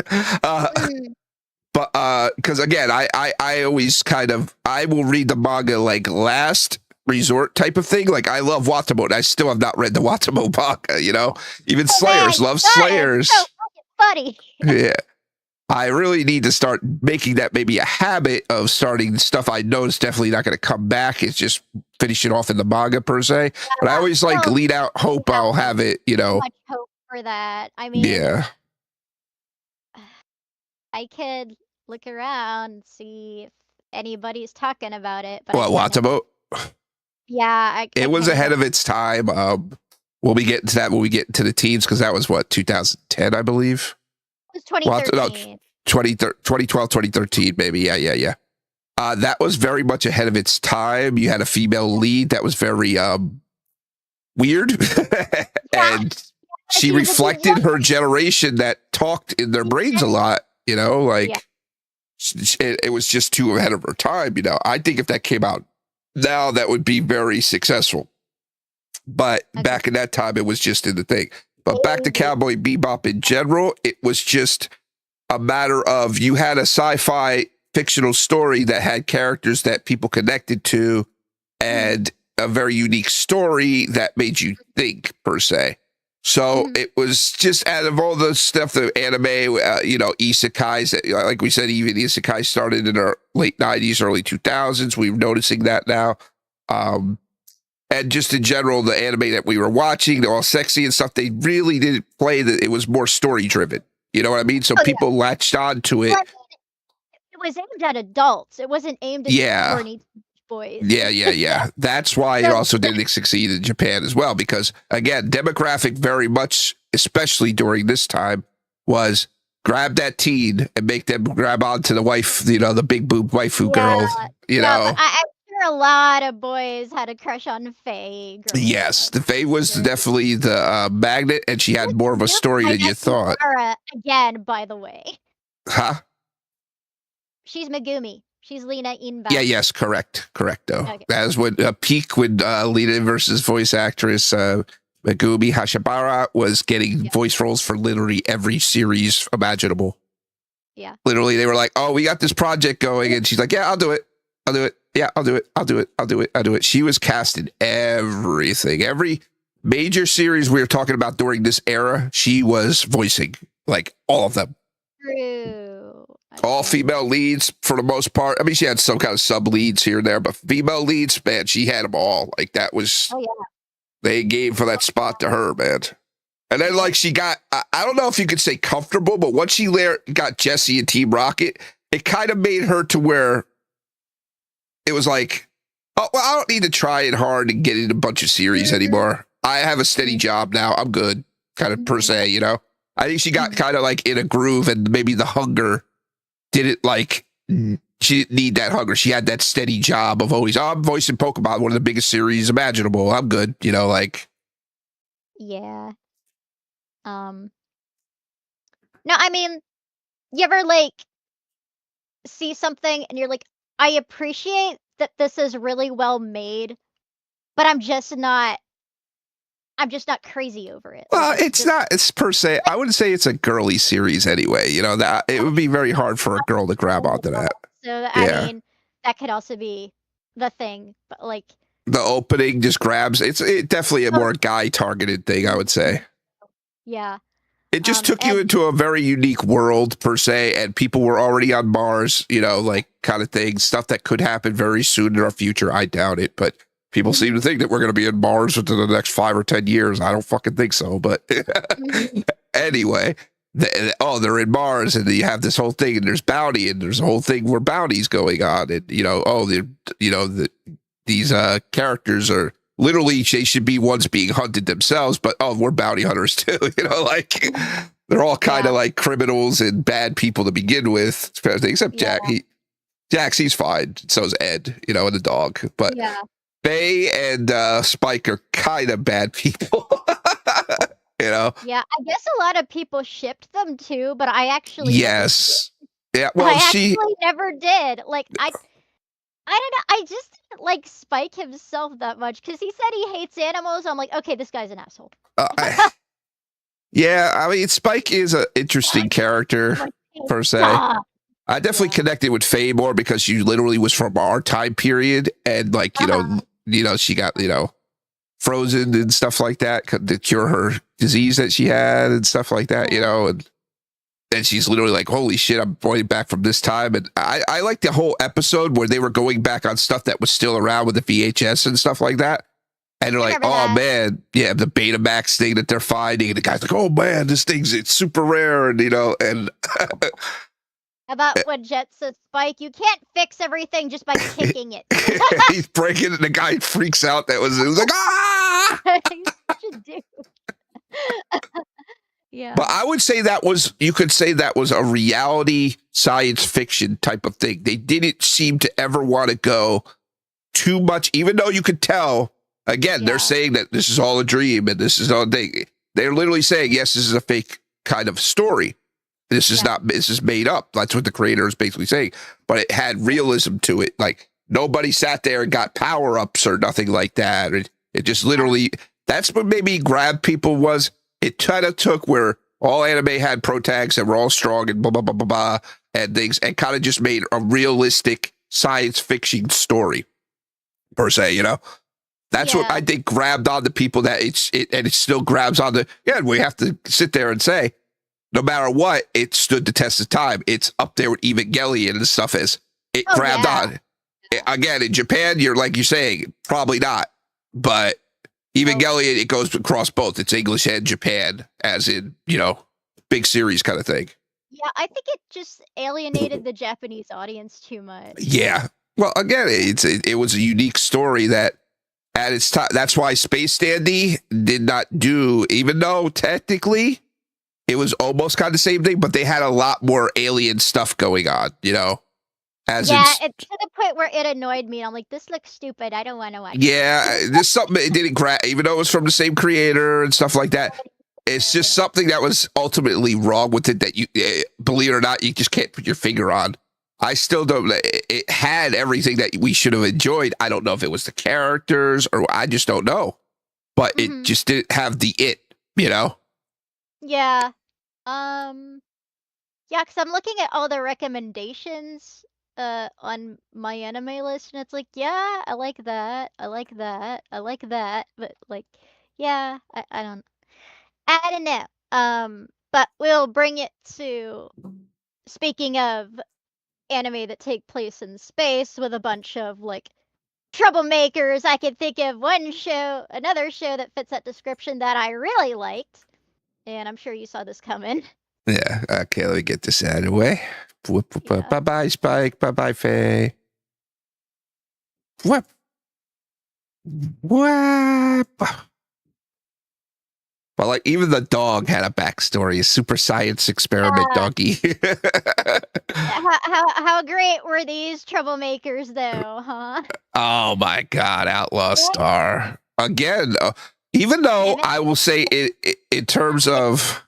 But because again, I always I will read the manga like last resort type of thing. Like I love Watamote. I still have not read the Watamote manga, Even Slayers love Slayers. So fucking funny. Yeah. I really need to start making that maybe a habit of starting stuff I know is definitely not going to come back. It's just finish it off in the manga per se. But I always lead out hope I'll have it, Much hope for that. I mean, yeah. I could look around and see if anybody's talking about it. But What, Watamo? Yeah, it was ahead of its time. We'll be getting to that when we get to the teens, because that was what, 2010, I believe. It was 2013. 2012, 2013, maybe. Yeah. That was very much ahead of its time. You had a female lead that was very weird, and she reflected her generation that talked in their brains a lot. You know, like it was just too ahead of her time. You know, I think if that came out now, that would be very successful. But back in that time, it was just in the thing. But back to Cowboy Bebop in general, it was just a matter of you had a sci-fi fictional story that had characters that people connected to, and a very unique story that made you think, per se. So it was just, out of all the stuff, the anime, isekais, like we said, even isekai started in our late 90s, early 2000s. We're noticing that now. And just in general, the anime that we were watching, they're all sexy and stuff. They really didn't play that. It was more story driven. You know what I mean? So people latched on to it. It was aimed at adults. It wasn't aimed at horny boys. Yeah. That's why it also didn't succeed in Japan as well. Because again, demographic very much, especially during this time, was grab that teen and make them grab onto the wife, the big boob waifu girl. A lot of boys had a crush on Faye. Yes, the Faye was definitely the magnet, and she had more of a story than you thought. Again, by the way. Huh? She's Megumi. She's Lena Inba. Yeah, yes, correct, though. Okay. That was when peak when Lena versus voice actress Megumi Hashabara was getting voice roles for literally every series imaginable. Yeah. Literally, they were like, "Oh, we got this project going," and she's like, "Yeah, I'll do it. Yeah, I'll do it. She was cast in everything. Every major series we were talking about during this era, she was voicing, like, all of them. True. All female leads for the most part. I mean, she had some kind of sub leads here and there, but female leads, man, she had them all. Like, that was, they gave for that spot to her, man. And then, like, she got, I don't know if you could say comfortable, but once she got Jessie and Team Rocket, it kind of made her to where it was like, oh, well, I don't need to try it hard and get in a bunch of series anymore. I have a steady job now. I'm good, kind of per se, I think she got kind of like in a groove, and maybe the hunger didn't like, she didn't need that hunger. She had that steady job of always, I'm voicing Pokemon, one of the biggest series imaginable. I'm good, like. Yeah. No, I mean, you ever like see something and you're like, I appreciate that this is really well made, but I'm just not crazy over it. Well, it's per se, I wouldn't say it's a girly series anyway, that it would be very hard for a girl to grab onto that. So, I mean, that could also be the thing, but like. The opening just grabs, it's definitely a more guy targeted thing, I would say. Yeah. It just took you into a very unique world, per se, and people were already on Mars, like kind of thing, stuff that could happen very soon in our future. I doubt it, but people seem to think that we're going to be in Mars within the next 5 or 10 years. I don't fucking think so, but anyway, they're in Mars, and you have this whole thing, and there's bounty, and there's a whole thing where bounty's going on, and, these characters are, literally, they should be ones being hunted themselves, but we're bounty hunters too. Like they're all kind of like criminals and bad people to begin with, except Jack. He's fine. So's Ed, and the dog. But Faye and Spike are kind of bad people. Yeah, I guess a lot of people shipped them too, but I actually Well, I actually never did. Like I don't know. I just didn't like Spike himself that much because he said he hates animals. I'm like, okay, this guy's an asshole. I mean, Spike is an interesting character, per se. I definitely connected with Faye more because she literally was from our time period, and like, she got, frozen and stuff like that to cure her disease that she had and stuff like that, and she's literally like, holy shit, I'm going back from this time. And I like the whole episode where they were going back on stuff that was still around with the VHS and stuff like that. And they're like, oh man, the Betamax thing that they're finding. And the guy's like, oh man, it's super rare. And, and About when Jet says, Spike, you can't fix everything just by kicking it. He's breaking it. The guy freaks out. It was like, ah! He's such a dude. Yeah. But I would say you could say that was a reality science fiction type of thing. They didn't seem to ever want to go too much, even though you could tell, again, they're saying that this is all a dream and this is all thing. They're literally saying, yes, this is a fake kind of story. This is not, this is made up. That's what the creator is basically saying. But it had realism to it. Like, nobody sat there and got power-ups or nothing like that. It just literally, that's what maybe grabbed people was, it kind of took where all anime had protags that were all strong and blah, blah, blah, blah, blah, and things, and kind of just made a realistic science fiction story, per se, you know? That's what I think grabbed on the people that and it still grabs on we have to sit there and say, no matter what, it stood the test of time. It's up there with Evangelion and stuff as it grabbed on. Again, in Japan, you're saying, probably not. But Evangelion, it goes across both. It's English and Japan, as in, big series kind of thing. Yeah, I think it just alienated the Japanese audience too much. Yeah. Well, again, it was a unique story that at its time, that's why Space Dandy did not do, even though technically it was almost kind of the same thing, but they had a lot more alien stuff going on, It's to the point where it annoyed me. I'm like, this looks stupid. I don't want to watch it. Yeah, there's something it didn't grab, even though it was from the same creator and stuff like that. It's just something that was ultimately wrong with it that you, believe it or not, you just can't put your finger on. I still don't, it had everything that we should have enjoyed. I don't know if it was the characters or I just don't know. But it just didn't have the it, Yeah. Yeah, because I'm looking at all the recommendations on my anime list, and it's like, yeah, I like that, I like that, I like that, but like, yeah, I don't know. But we'll bring it to, speaking of anime that take place in space with a bunch of like troublemakers, I can think of another show that fits that description that I really liked, and I'm sure you saw this coming. Yeah, okay, let me get this out of the way. Bye-bye, Spike. Bye-bye, Faye. What? What? But like, even the dog had a backstory, a super science experiment doggy. How great were these troublemakers, though, huh? Oh my God, Outlaw Star. Again, even though I will say it in terms of...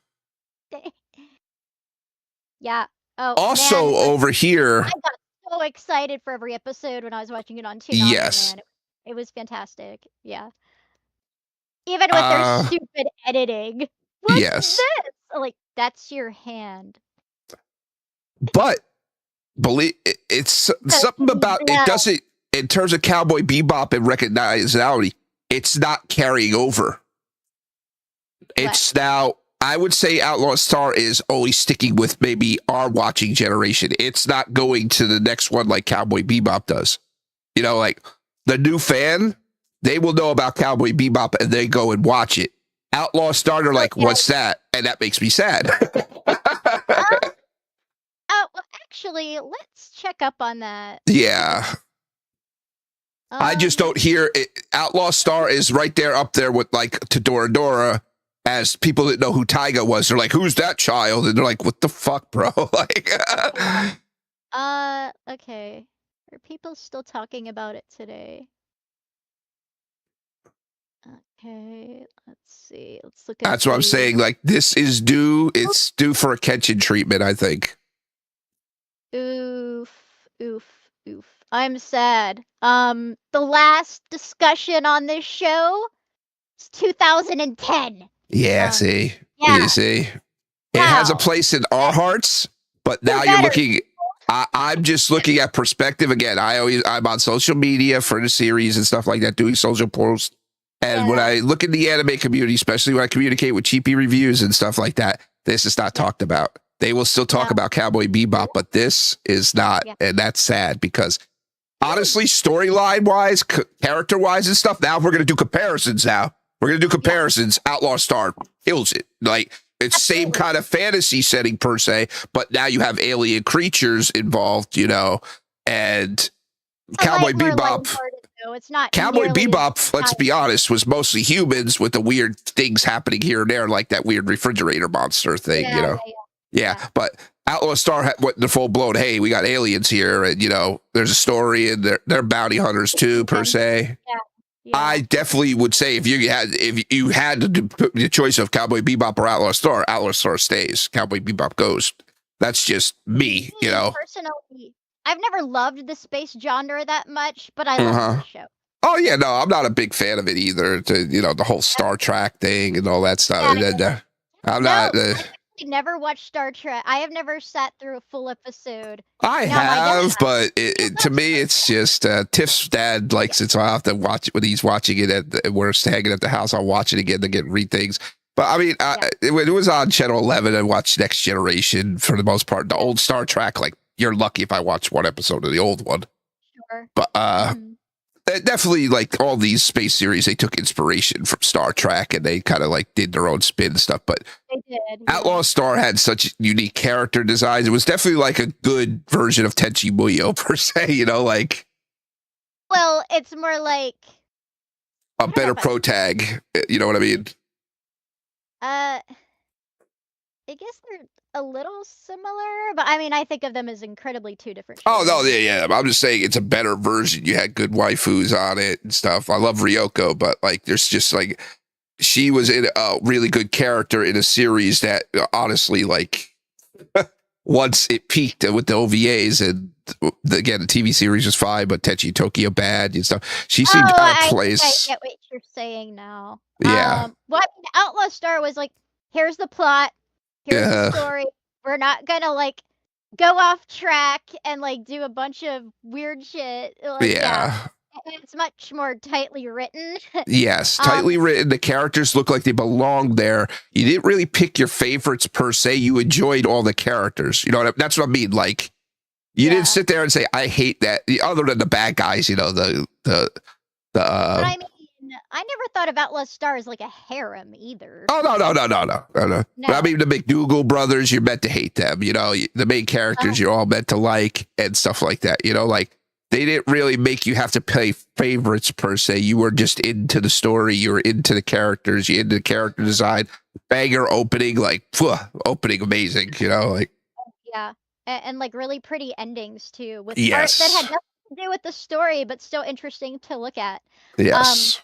Yeah. Oh, also, man, over here... I got so excited for every episode when I was watching it on Toonami. Yes. Man. It was fantastic. Yeah. Even with their stupid editing. What's this? Like, that's your hand. But it's something about it doesn't, in terms of Cowboy Bebop and recognizability, it's not carrying over. It's now, I would say Outlaw Star is always sticking with maybe our watching generation. It's not going to the next one like Cowboy Bebop does. Like the new fan, they will know about Cowboy Bebop and they go and watch it. Outlaw Star, they're like, what's that? And that makes me sad. Well, actually, let's check up on that. Yeah. I just don't hear it. Outlaw Star is right there up there with like Todoradora as people that know who Taiga was. They're like, who's that child? And they're like, what the fuck, bro? Like, okay. Are people still talking about it today? Okay, let's see. Let's look at that's what I'm saying. Like, this is due. It's due for a Kenshin treatment, I think. Oof. I'm sad. The last discussion on this show is 2010. Yeah, see? Yeah. You see? It has a place in our hearts, but now you're looking... I'm just looking at perspective again. I'm on social media for the series and stuff like that, doing social posts. And when I look in the anime community, especially when I communicate with cheapy reviews and stuff like that, this is not talked about. They will still talk about Cowboy Bebop, but this is not. And that's sad because honestly, storyline wise, character wise and stuff, now we're going to do comparisons now. We're going to do comparisons. Outlaw Star kills it. Like, it's same Absolutely. kind of fantasy setting per se, but now you have alien creatures involved, and Cowboy More Bebop. lighthearted, though. It's not Cowboy nearly Bebop, let's be honest, was mostly humans with the weird things happening here and there, like that weird refrigerator monster thing, Yeah, but Outlaw Star went the full blown. Hey, we got aliens here, and there's a story, and they're bounty hunters too, per se. Yeah. I definitely would say if you had the choice of Cowboy Bebop or Outlaw Star stays. Cowboy Bebop goes. That's just me, Personally, I've never loved the space genre that much, but I love the show. Oh yeah, no, I'm not a big fan of it either. The whole Star Trek thing and all that stuff. I'm not. I never watched Star Trek. I have never sat through a full episode. I have, but to me, it's just Tiff's dad likes it, so I have to watch it when he's watching it. We're hanging at the house. I'll watch it again to read things. But I mean, when it was on Channel 11, I watched Next Generation for the most part. The old Star Trek, like you're lucky if I watch one episode of the old one. Sure. But definitely, like all these space series, they took inspiration from Star Trek and they kind of like did their own spin stuff. But they did. Outlaw Star had such unique character designs. It was definitely like a good version of Tenchi Muyo per se. Well, it's more like a better protag. You know what I mean? I guess they're a little similar, but I mean, I think of them as incredibly two different shows. Oh, no, yeah. I'm just saying it's a better version. You had good waifus on it and stuff. I love Ryoko, but like, there's just like, she was in a really good character in a series that honestly, like, once it peaked with the OVAs and again, the TV series was fine, but Tenchi Tokyo bad and stuff. She seemed out of place. I get what you're saying now. Yeah. Well, I mean, Outlaw Star was like, here's the plot. Here's the story. We're not gonna like go off track and like do a bunch of weird shit. It's much more tightly written. Yes, tightly written. The characters look like they belong there. You didn't really pick your favorites per se. You enjoyed all the characters. That's what I mean. Like, you didn't sit there and say, "I hate that." Other than the bad guys, But I mean, I never thought of Outlaw Star as like a harem either. Oh no. But I mean, the McDougal brothers, you're meant to hate them. The main characters, you're all meant to like and stuff like that. Like they didn't really make you have to play favorites per se. You were just into the story. You were into the characters. You into the character design. Banger opening, like opening amazing. Like and like really pretty endings too, with art that had nothing to do with the story, but still interesting to look at. Yes.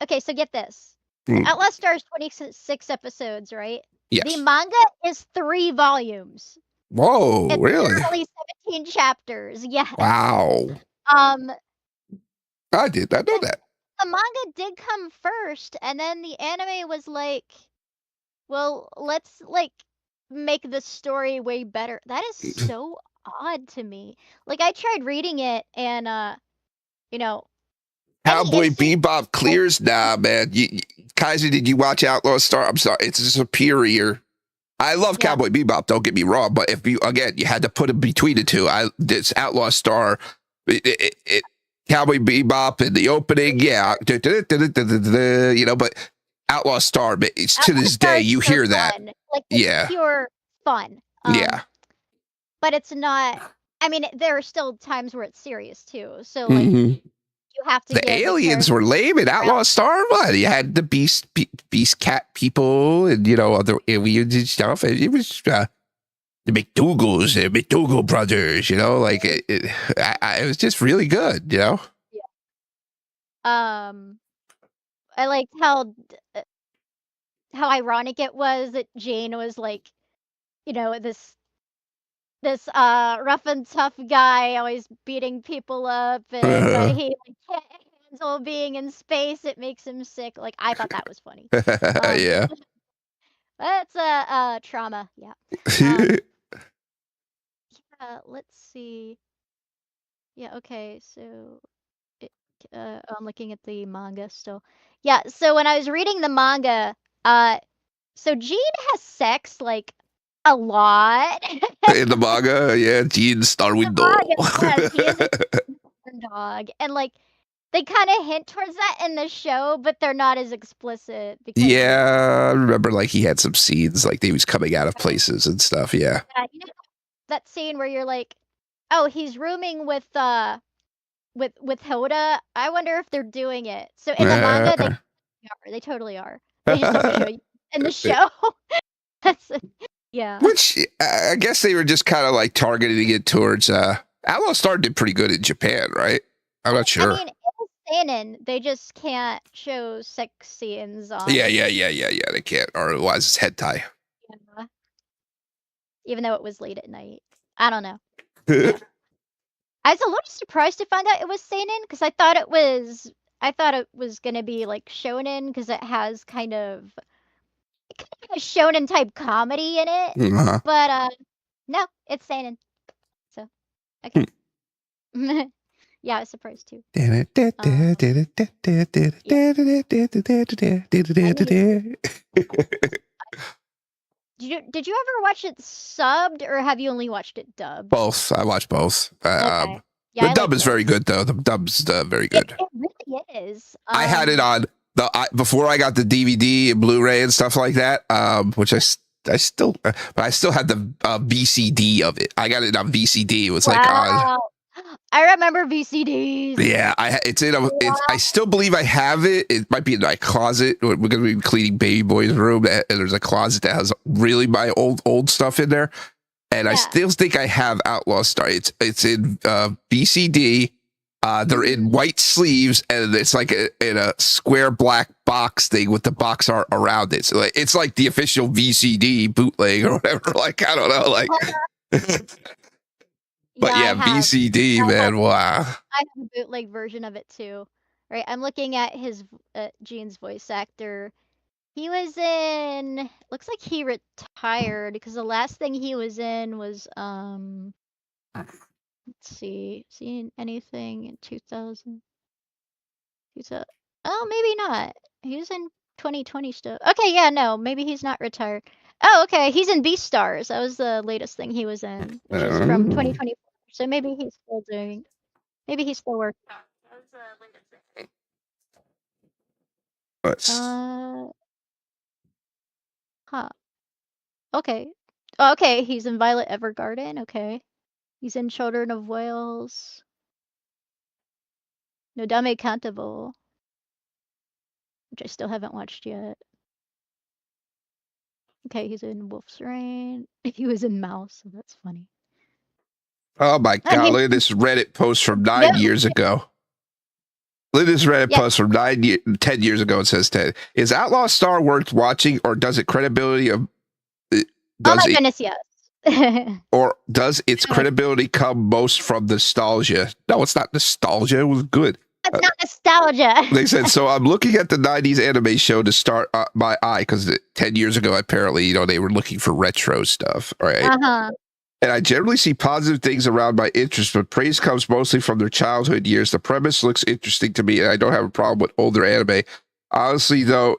Okay, so get this. Outlaw Star is 26 episodes, right? Yes. The manga is 3 volumes. Whoa, it's really? Literally 17 chapters. Yes. Wow. I did not know that. The manga did come first, and then the anime was like, well, let's like make the story way better. That is so odd to me. Like I tried reading it and Cowboy Bebop clears? Nah, man. Kaiser, did you watch Outlaw Star? I'm sorry. It's superior. I love Cowboy Bebop, don't get me wrong, but if you had to put it between the two. This Outlaw Star, Cowboy Bebop in the opening, but Outlaw Star, it's to this day, you hear that. Fun. Like, it's pure fun. But it's not, I mean, there are still times where it's serious too. So, like, you have to the aliens were lame in Outlaw Star. What? You had the beast cat people and, other aliens and stuff. And it was the McDougals, the McDougal brothers, like it was just really good, I liked how ironic it was that Jane was like, this rough and tough guy always beating people up, and but he can't handle being in space. It makes him sick. Like I thought that was funny. That's a trauma. Yeah. Let's see. Yeah. Okay. So, I'm looking at the manga still. Yeah. So when I was reading the manga, so Jean has sex like a lot in the manga. Yeah, Jean Starwind dog, and like they kind of hint towards that in the show, but they're not as explicit because Yeah, I remember like he had some scenes like he was coming out of places and stuff. Yeah. you know that scene where you're like, oh, he's rooming with Hilda. I wonder if they're doing it. So in the manga, they totally are. They just don't show you in the show. That's yeah. Which I guess they were just kind of like targeting it towards Outlaw Star did pretty good in Japan, right? I'm not sure. I mean, it's seinen. They just can't show sex scenes on. Yeah. They can't, or otherwise it's hentai. Yeah. Even though it was late at night. I don't know. Yeah. I was a little surprised to find out it was seinen because I thought it was gonna be like shonen because it has kind of a shonen type comedy in it. But no, it's seinen. So okay. Yeah, I was surprised too. Did you ever watch it subbed or have you only watched it dubbed? Both. I watched both. Okay. Yeah, the dub is very good though. The dub's very good. It really is. I had it on before I got the DVD and Blu-ray and stuff like that. Which I still had the VCD of it. I got it on VCD. It was like on. I remember VCDs. Yeah, it's in I still believe I have it. It might be in my closet. We're gonna be cleaning Baby Boy's room, and there's a closet that has really my old stuff in there. And I still think I have Outlaw Star. It's in VCD. They're in white sleeves, and it's like in a square black box thing with the box art around it. So it's like the official VCD bootleg or whatever. Like I don't know, like. But yeah, VCD, man, wow. I have a bootleg version of it too. Right, I'm looking at his Gene's voice actor. He was in. Looks like he retired because the last thing he was in was Let's see. Seen anything in 2000? Oh, maybe not. He was in 2020 still. Okay, yeah, no, maybe he's not retired. Oh, okay, he's in Beastars. That was the latest thing he was in, which is from 2024. So maybe he's still doing. Maybe he's still working. Huh. Okay. Oh, okay, he's in Violet Evergarden. Okay. He's in Children of Wales. Nodame Cantabile, which I still haven't watched yet. Okay, he's in Wolf's Rain. He was in Mouse, so that's funny. Oh my god, look at this Reddit post from 9 years ago. Look at this Reddit post from 10 years ago. It says 10. Is Outlaw Star worth watching, or does it credibility of goodness, yes. Or does its credibility come most from nostalgia? No, it's not nostalgia. It was good. It's not nostalgia. They said, so I'm looking at the 90s anime show to start my eye, because 10 years ago, apparently, they were looking for retro stuff, right? And I generally see positive things around my interest, but praise comes mostly from their childhood years. The premise looks interesting to me, and I don't have a problem with older anime. Honestly, though,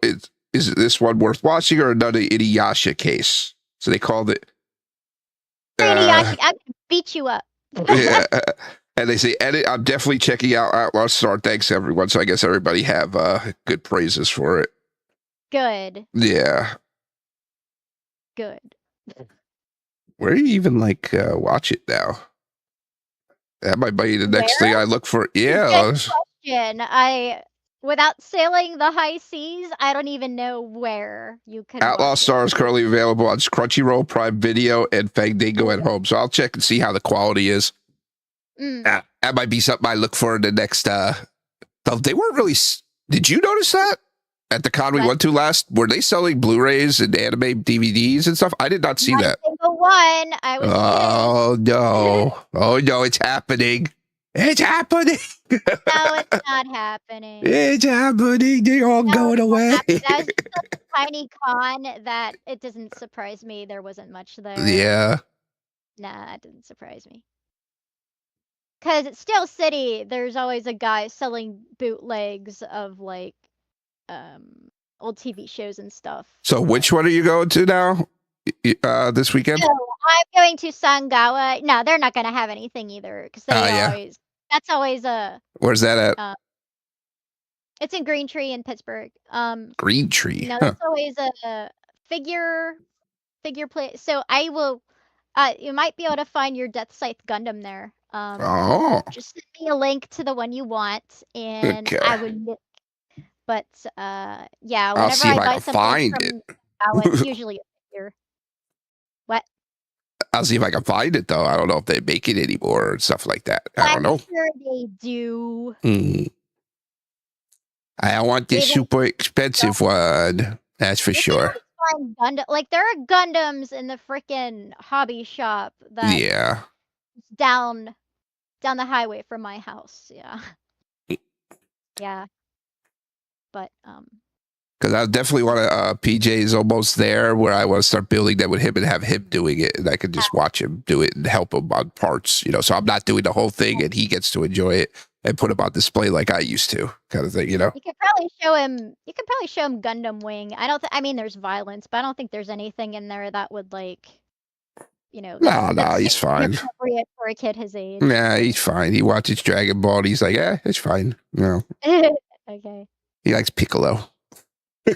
is this one worth watching, or another Inuyasha case? So they called it. Inuyasha, I can beat you up. Yeah. And they say, edit, I'm definitely checking out Outlaw Star. Thanks, everyone. So I guess everybody have good praises for it. Good. Yeah. Good. Where do you even watch it now? That might be the next thing I look for. Yeah. Good question. Without sailing the high seas, I don't even know where you could. Outlaw Star is currently available on Crunchyroll, Prime Video, and Fandango at home. So I'll check and see how the quality is. That might be something I look for in the next. They weren't really. Did you notice that at the con we went to last? Were they selling Blu-rays and anime DVDs and stuff? I did not see that. Single one. Oh no! Oh no! It's happening! It's happening! No, it's not happening. It's happening. They're all going away. That's just a tiny con that it doesn't surprise me. There wasn't much there. Yeah. Nah, it didn't surprise me. Because it's Steel City, there's always a guy selling bootlegs of old TV shows and stuff. So which one are you going to now? This weekend? So I'm going to Sangawa. No, they're not going to have anything either, because they always. That's always a. Where's that at? It's in Green Tree in Pittsburgh. Green Tree. Now Huh. that's always a figure play. So I will. You might be able to find your Death Scythe Gundam there. Oh. Just send me a link to the one you want, and Okay. I would. But yeah, I'll whenever see if I I buy can something find from it. it's usually a figure. What? I'll see if I can find it though. I don't know if they make it anymore and stuff like that. I don't I'm know. sure they do. I want this Even super expensive one. That's for you can sure. always find Gundam. Like there are Gundams in the freaking hobby shop that Yeah. down the highway from my house. Yeah. Yeah. But Because I definitely want to. PJ's almost there, where I want to start building that with him and have him doing it, and I can just watch him do it and help him on parts. You know, so I'm not doing the whole thing, and he gets to enjoy it and put him on display like I used to, kind of thing. You know. you could probably show him. You could probably show him Gundam Wing. I don't. I mean, there's violence, but I don't think there's anything in there that would like, No, that's he's fine. inappropriate for a kid his age. Yeah, he's fine. He watches Dragon Ball. And he's like, it's fine. You know. Okay. He likes Piccolo. Who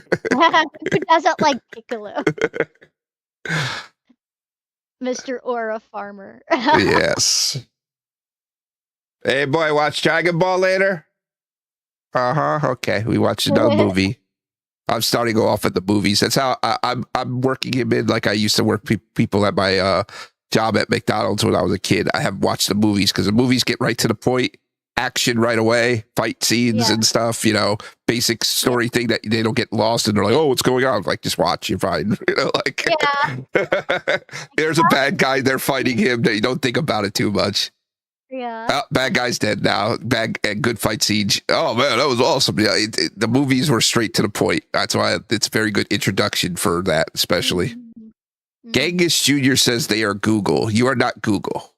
doesn't like Piccolo? Mr. Aura Farmer. Yes. Hey, boy, watch Dragon Ball later? Okay, we watched another movie. I'm starting to go off at the movies. That's how I'm working him in like I used to work people at my job at McDonald's when I was a kid. I have watched the movies because the movies get right to the point, action right away, fight scenes and stuff, basic story thing that they don't get lost and they're like, oh, what's going on? Like, just watch, you're fine. Like, there's a bad guy, they're fighting him. You don't think about it too much. Yeah. Oh, bad guy's dead now. Bad and good fight siege. Oh man, that was awesome. Yeah, the movies were straight to the point. That's why it's a very good introduction for that, especially. Genghis Jr. says they are Google. You are not Google.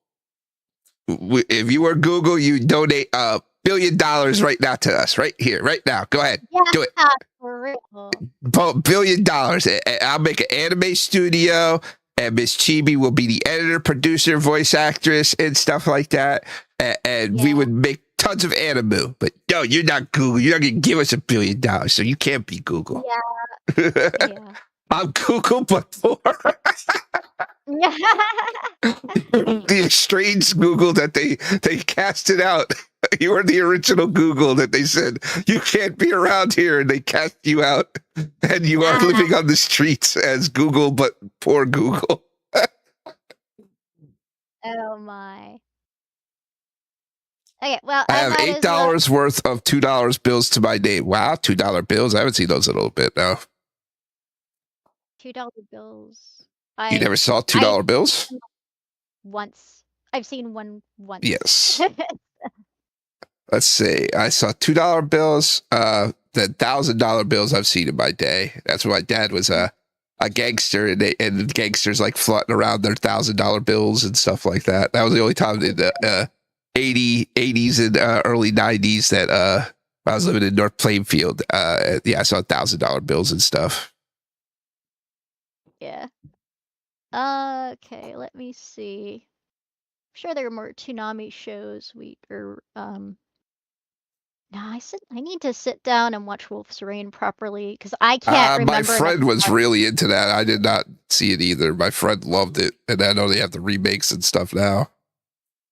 If you are Google, you donate $1 billion right now to us, right here, right now. Go ahead, do it. For real. $1 billion. I'll make an anime studio. And Miss Chibi will be the editor, producer, voice actress, and stuff like that. And we would make tons of anime. But no, you're not Google. You're not going to give us $1 billion, so you can't be Google. Yeah. I'm Google, but poor. The strange Google that they casted out. You were the original Google that they said, you can't be around here, and they cast you out. And you are living on the streets as Google, but poor Google. Oh my. Okay, well, I have $8 worth of $2 bills to my name. Wow, $2 bills. I haven't seen those in a little bit now. $2 bills. You never saw $2 bills? Once. I've seen one once. Yes. Let's see. I saw $2 bills. The $1,000 bills I've seen in my day. That's when my dad was a gangster, and the gangsters like floating around their $1,000 bills and stuff like that. That was the only time in the 80s and early 90s that I was living in North Plainfield. I saw $1,000 bills and stuff. Yeah. Okay, let me see. I'm sure there are more Toonami shows No, I need to sit down and watch Wolf's Rain properly because I can't remember. My friend was really into that. I did not see it either. My friend loved it, and I know they have the remakes and stuff now.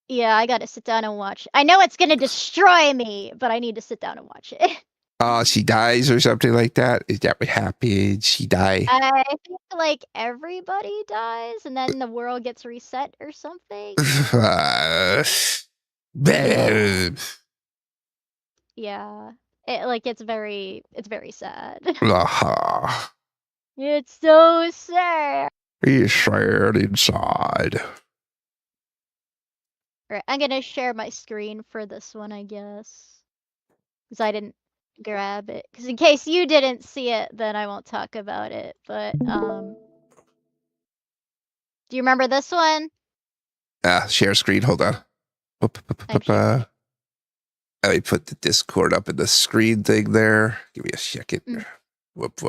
Yeah, I got to sit down and watch. I know it's gonna destroy me, but I need to sit down and watch it. She dies or something like that. Is that what happened? She died. I think like everybody dies, and then the world gets reset or something. Yeah, it's very sad. It's so sad. He's sad inside. Alright, I'm gonna share my screen for this one, I guess, because I didn't grab it. Because in case you didn't see it, then I won't talk about it. But do you remember this one? Share screen. Hold on. Let me put the Discord up in the screen thing there. Give me a second. Whoop.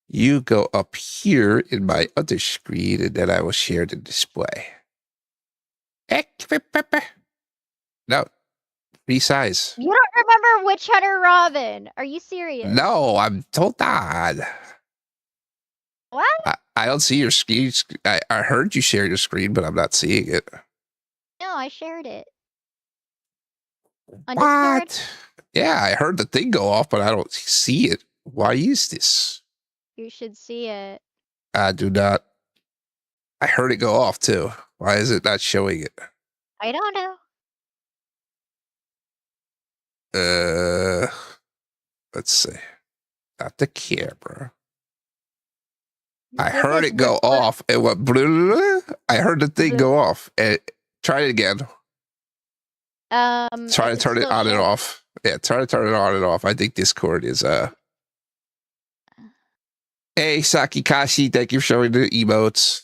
You go up here in my other screen, and then I will share the display. No. Besides. You don't remember Witch Hunter Robin? Are you serious? No, I'm told not. What? I don't see your screen. I heard you share your screen, but I'm not seeing it. No, I shared it. On What? Discord? Yeah, I heard the thing go off, but I don't see it. Why is this? You should see it. I do not. I heard it go off too. Why is it not showing it? I don't know. Let's see. Not the camera. I heard it go off. It went blah, blah, blah. I heard the thing go off. Try it again. Try to turn it on and off. Yeah, try to turn it on and off. I think Discord is Hey Sakikashi, thank you for showing the emotes.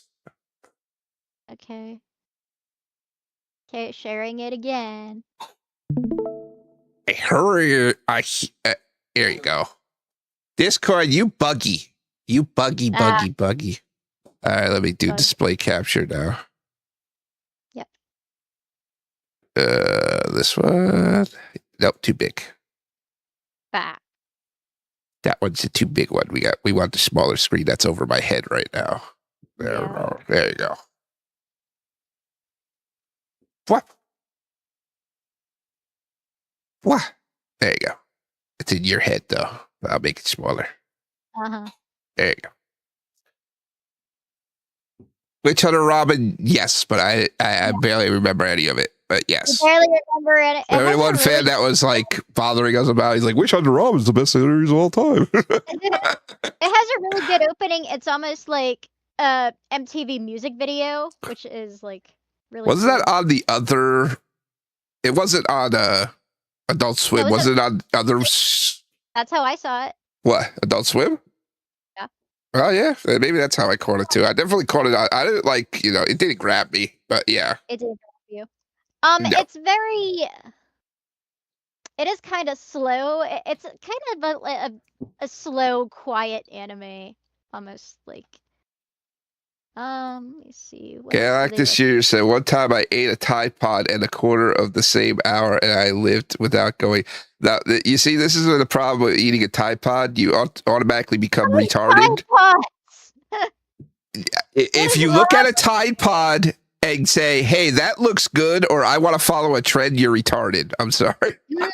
Okay. Okay, sharing it again. Hey, hurry! Here you go. Discord, you buggy. You buggy. All right, let me do display capture now. Yep. This one. Nope, too big. Bah. That one's a too big one. We want the smaller screen that's over my head right now. There you go. What? There you go. It's in your head though. I'll make it smaller. There you go. Witch Hunter Robin, yes, but I barely remember any of it. But yes. I barely remember it. Everyone fan that was like bothering us about, he's like, Witch Hunter Robin's the best series of all time. It has a really good opening. It's almost like MTV music video, which is like really Wasn't that on the other? It wasn't on Adult Swim. Was it on other? That's how I saw it. What, Adult Swim? Yeah. Oh yeah, maybe that's how I caught it too. I definitely caught it. I didn't like, it didn't grab me, but yeah. It didn't grab you. No. It's very. It is kind of slow. It's kind of a slow, quiet anime, almost like. Let me see. Okay, I like this year. So one time I ate a Tide Pod in a quarter of the same hour, and I lived without going. Now, you see, this is the problem with eating a Tide Pod. You automatically become retarded. If you look at a Tide Pod and say, hey, that looks good, or I want to follow a trend, you're retarded. I'm sorry. I'm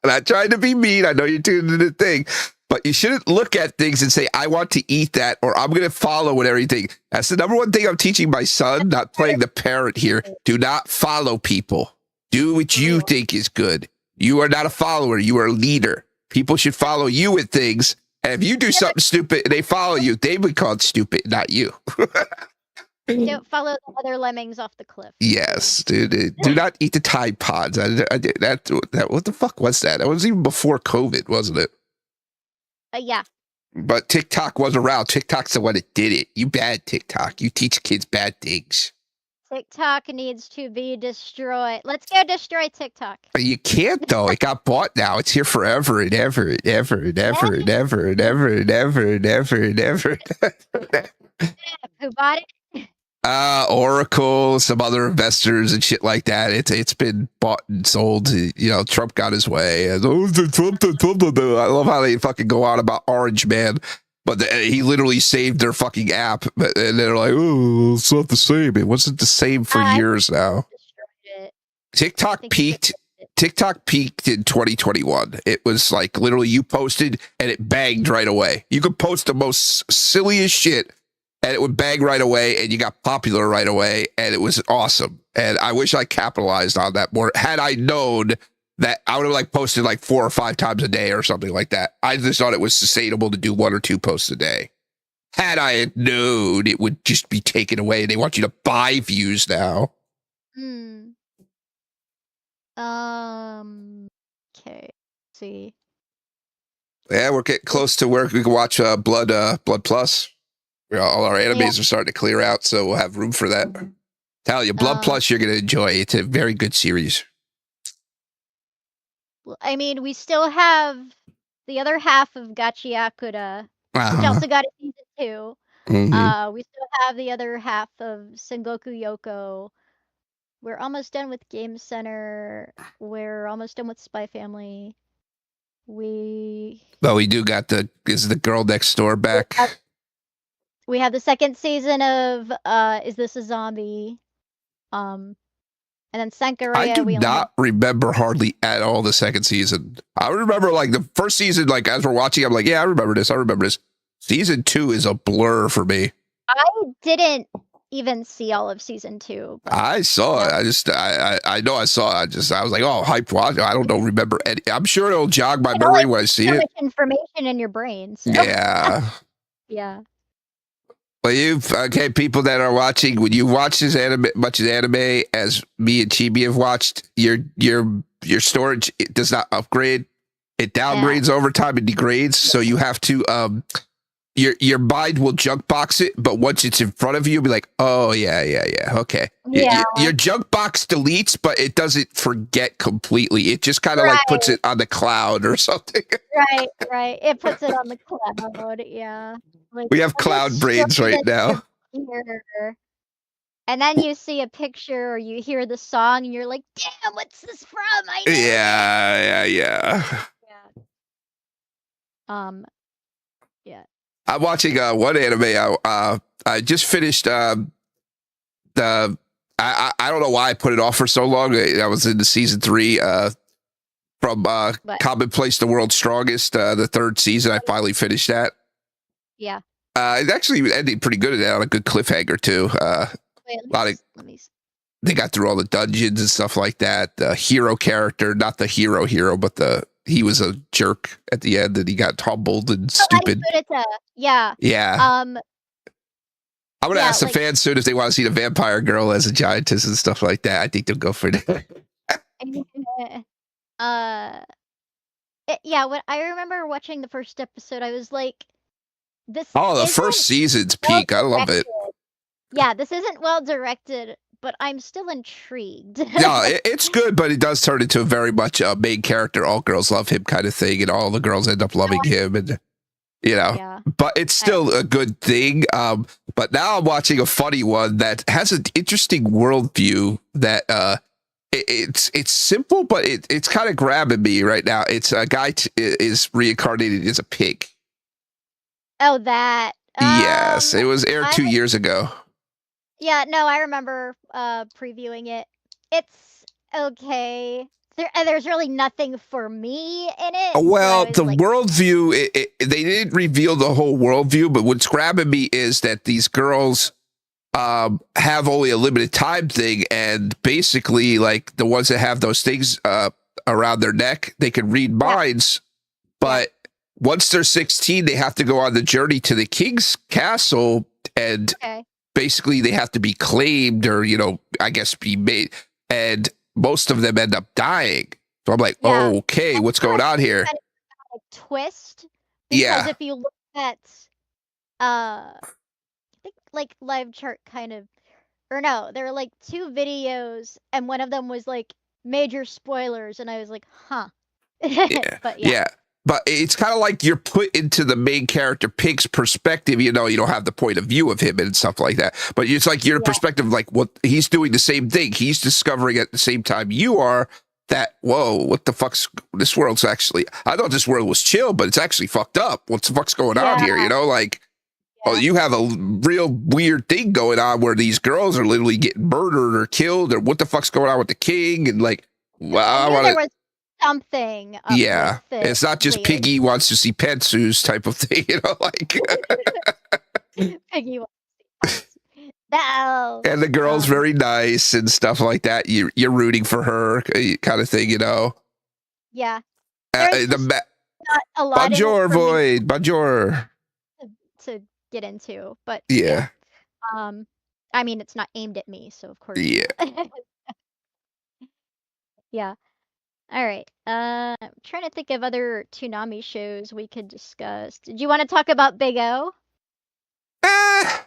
not trying to be mean. I know you're doing the thing. But you shouldn't look at things and say, I want to eat that, or I'm going to follow and everything. That's the number one thing I'm teaching my son, not playing the parent here. Do not follow people. Do what you think is good. You are not a follower. You are a leader. People should follow you with things. And if you do something stupid and they follow you, they would call it stupid, not you. Don't follow the other lemmings off the cliff. Yes, dude. Do not eat the Tide Pods. That what the fuck was that? That was even before COVID, wasn't it? Yeah. But TikTok was around. TikTok's the one that did it. You bad TikTok. You teach kids bad things. TikTok needs to be destroyed. Let's go destroy TikTok. You can't though. It got bought now. It's here forever and ever and ever and ever and ever and ever and ever and ever and ever. Who bought it? Oracle, some other investors and shit like that. It's been bought and sold. Trump got his way. And, Trump. I love how they fucking go on about Orange Man, but he literally saved their fucking app. And they're like, oh, it's not the same. It wasn't the same for years now. TikTok peaked. TikTok peaked in 2021. It was like literally you posted and it banged right away. You could post the most silliest shit and it would bang right away, and you got popular right away, and it was awesome. And I wish I capitalized on that more. Had I known that, I would have posted 4 or 5 times a day or something like that. I just thought it was sustainable to do 1 or 2 posts a day. Had I known it would just be taken away, they want you to buy views now. Okay. Let's see. Yeah, we're getting close to where we can watch Blood Plus. All our animes are starting to clear out, so we'll have room for that. Tell you, Blood Plus, you're going to enjoy. It's a very good series. I mean, we still have the other half of Gachiakura, which also got a season 2. We still have the other half of Sengoku Yoko. We're almost done with Game Center. We're almost done with Spy Family. We do got is the girl next door back? We have the second season of Is This a Zombie? And then Sankareya. I do not remember hardly at all the second season. I remember like the first season, like as we're watching, I'm like, yeah, I remember this. Season 2 is a blur for me. I didn't even see all of season 2. I saw it. I know I saw it. I was like, oh, hype watch. I don't know, remember any. I'm sure it'll jog my memory when I see it. Much information in your brain. So. Yeah. Yeah. Well, people that are watching, when you watch this much anime as me and Chibi have watched, your storage, it does not upgrade. It downgrades over time and degrades. So you have to your mind will junk box it, but once it's in front of you, you'll be like, oh yeah, okay. Yeah. Your junk box deletes, but it doesn't forget completely. It just kind of like puts it on the cloud or something. Right. It puts it on the cloud. Yeah. Like, we have cloud brains right now. And then you see a picture or you hear the song and you're like, damn, what's this from? I know Yeah. Yeah. I'm watching one anime. I just finished I don't know why I put it off for so long. I was into season 3 from Commonplace the World's Strongest, the 3rd season. I finally finished that. Yeah. It actually ended pretty good on a good cliffhanger too. They got through all the dungeons and stuff like that. The hero character, not the hero, but he was a jerk at the end, and he got humbled and stupid. Yeah. I'm gonna ask the fans soon if they want to see the vampire girl as a giantess and stuff like that. I think they'll go for that. When I remember watching the first episode, I was like, "This." Oh, the first season's peak. I love it. Yeah, this isn't well directed, but I'm still intrigued. No, it's good, but it does turn into very much a main character. All girls love him kind of thing, and all the girls end up loving him, and but it's still a good thing. But now I'm watching a funny one that has an interesting worldview that it's simple, but it's kind of grabbing me right now. It's a guy is reincarnated as a pig. Oh, that. Yes, it was aired 2 years ago. Yeah, no, I remember previewing it. It's okay. There's really nothing for me in it. Well, the worldview, they didn't reveal the whole worldview, but what's grabbing me is that these girls have only a limited time thing, and basically, like, the ones that have those things around their neck, they can read minds, but once they're 16, they have to go on the journey to the king's castle, and basically they have to be claimed or, I guess be made. And most of them end up dying. So I'm like, okay, what's going on here? Kind of twist. Because if you look at, I think like Live Chart kind of, or no, there were like 2 videos and one of them was like major spoilers. And I was like, huh. But it's kind of like you're put into the main character Pig's perspective. You don't have the point of view of him and stuff like that. But it's like your perspective, like what he's doing the same thing. He's discovering at the same time you are that, whoa, what the fuck's this world's actually, I thought this world was chill, but it's actually fucked up. What the fuck's going on here? Oh, you have a real weird thing going on where these girls are literally getting murdered or killed, or what the fuck's going on with the king? And like, wow, I want to. Something. It's not just Piggy wants to see Petsu's type of thing, like. Piggy wants to see No. And the girl's very nice and stuff like that. You're rooting for her, kind of thing, Yeah. Not a lot Bonjour, Void. Bonjour. To get into, but yeah. I mean, it's not aimed at me, so of course. Yeah. Yeah. All right. I'm trying to think of other Toonami shows we could discuss. Did you want to talk about Big O? I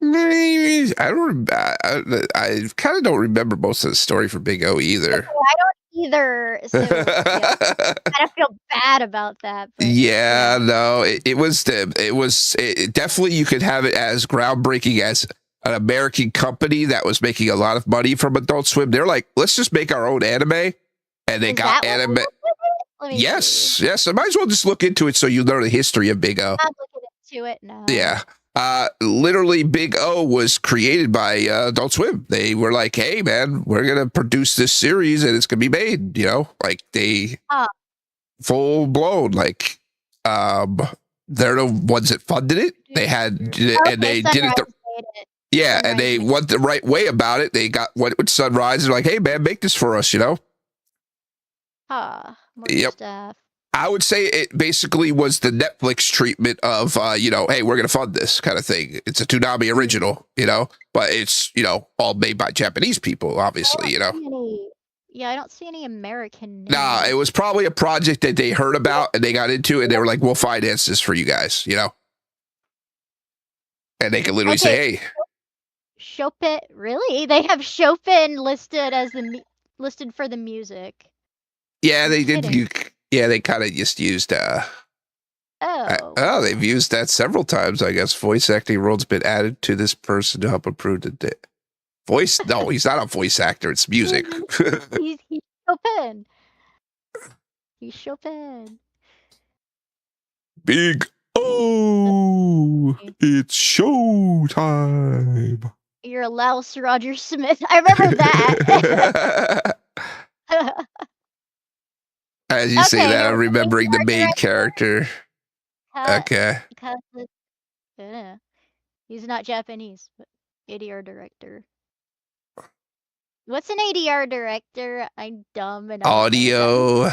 don't. I kind of don't remember most of the story for Big O either. I don't either. So I kind of feel bad about that. But, no, it was definitely you could have it as groundbreaking as an American company that was making a lot of money from Adult Swim. They're like, let's just make our own anime, and they got anime. Yes, yes. I might as well just look into it so you learn the history of Big O. I'm looking into it now. Yeah. Literally, Big O was created by Adult Swim. They were like, "Hey, man, we're gonna produce this series and it's gonna be made." You know, like they full blown, like, they're the ones that funded it. They had, and they did it. Yeah, and they went the right way about it. They went with Sunrise. They're like, "Hey, man, make this for us," you know. Yep. Stuff. I would say it basically was the Netflix treatment of, you know, hey, we're going to fund this kind of thing. It's a Toonami original, you know, but it's, you know, all made by Japanese people, obviously, you know. I don't see any American names. Nah, it was probably a project that they heard about and they got into and they were like, we'll finance this for you guys, you know. And they can literally say, hey. Chopin, really? They have Chopin listed as listed for the music. Yeah, they did. Yeah, they kind of just used, they've used that several times, I guess. Voice acting role's been added to this person to help improve the voice. No, he's not a voice actor. It's music. he's Chopin. He's Chopin. Big O, it's showtime. You're a louse Roger Smith. I remember that. As you say that, I'm remembering the main character. Okay. He's not Japanese, but ADR director. What's an ADR director? I'm dumb. And audio,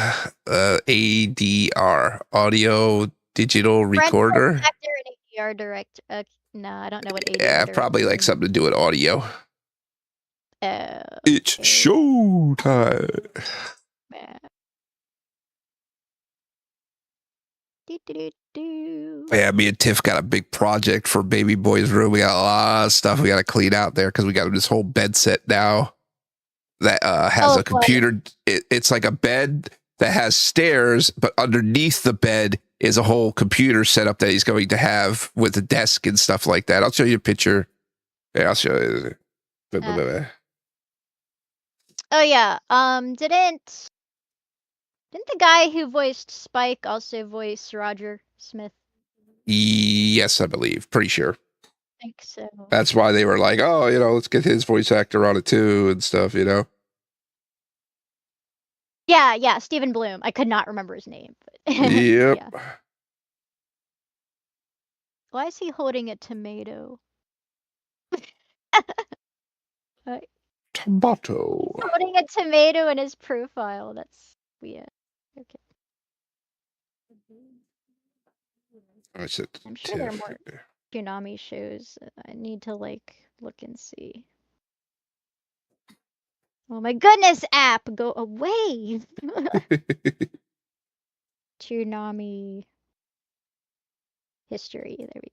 ADR, audio digital recorder. Actor and ADR director. No, I don't know what ADR. Yeah, probably like something to do with audio. It's showtime. Yeah, me and Tiff got a big project for Baby Boy's room. We got a lot of stuff we got to clean out there because we got this whole bed set now that has a computer. It's like a bed that has stairs, but underneath the bed is a whole computer setup that he's going to have with a desk and stuff like that. I'll show you a picture. Yeah, I'll show you. Oh yeah. Didn't the guy who voiced Spike also voice Roger Smith? Yes, I believe. Pretty sure. I think so. That's why they were like, oh, you know, let's get his voice actor on it too and stuff, you know? Yeah, Stephen Bloom. I could not remember his name. But yep. Yeah. Why is he holding a tomato? Tomato. He's holding a tomato in his profile. That's weird. Okay. I'm sure there are more Toonami shows. I need to like look and see. Oh my goodness, app, go away. Toonami history. There we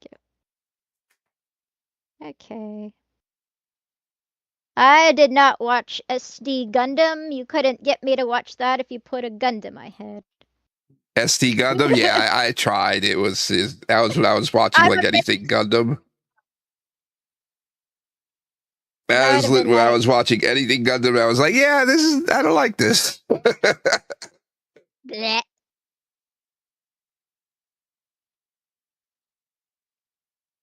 go. Okay. I did not watch SD Gundam. You couldn't get me to watch that if you put a gun to my head. SD Gundam? Yeah, I tried. That was when I was watching like anything Gundam. That was when I was watching anything Gundam. I was like, yeah, I don't like this. Blech.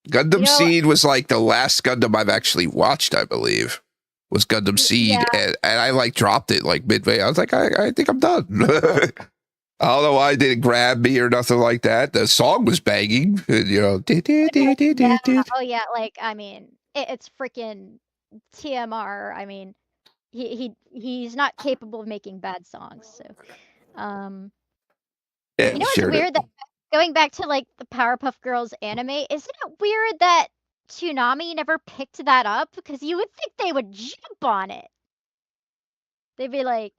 Gundam Seed was like the last Gundam I've actually watched, I believe. Was Gundam Seed, and I like dropped it like midway. I was like, I think I'm done. I don't know why it didn't grab me or nothing like that. The song was banging, you know. Oh yeah, like I mean, it's freaking TMR. I mean, he's not capable of making bad songs. So, yeah, you know what's weird? That going back to like the Powerpuff Girls anime, isn't it weird that Toonami never picked that up? Because you would think they would jump on it. They'd be like,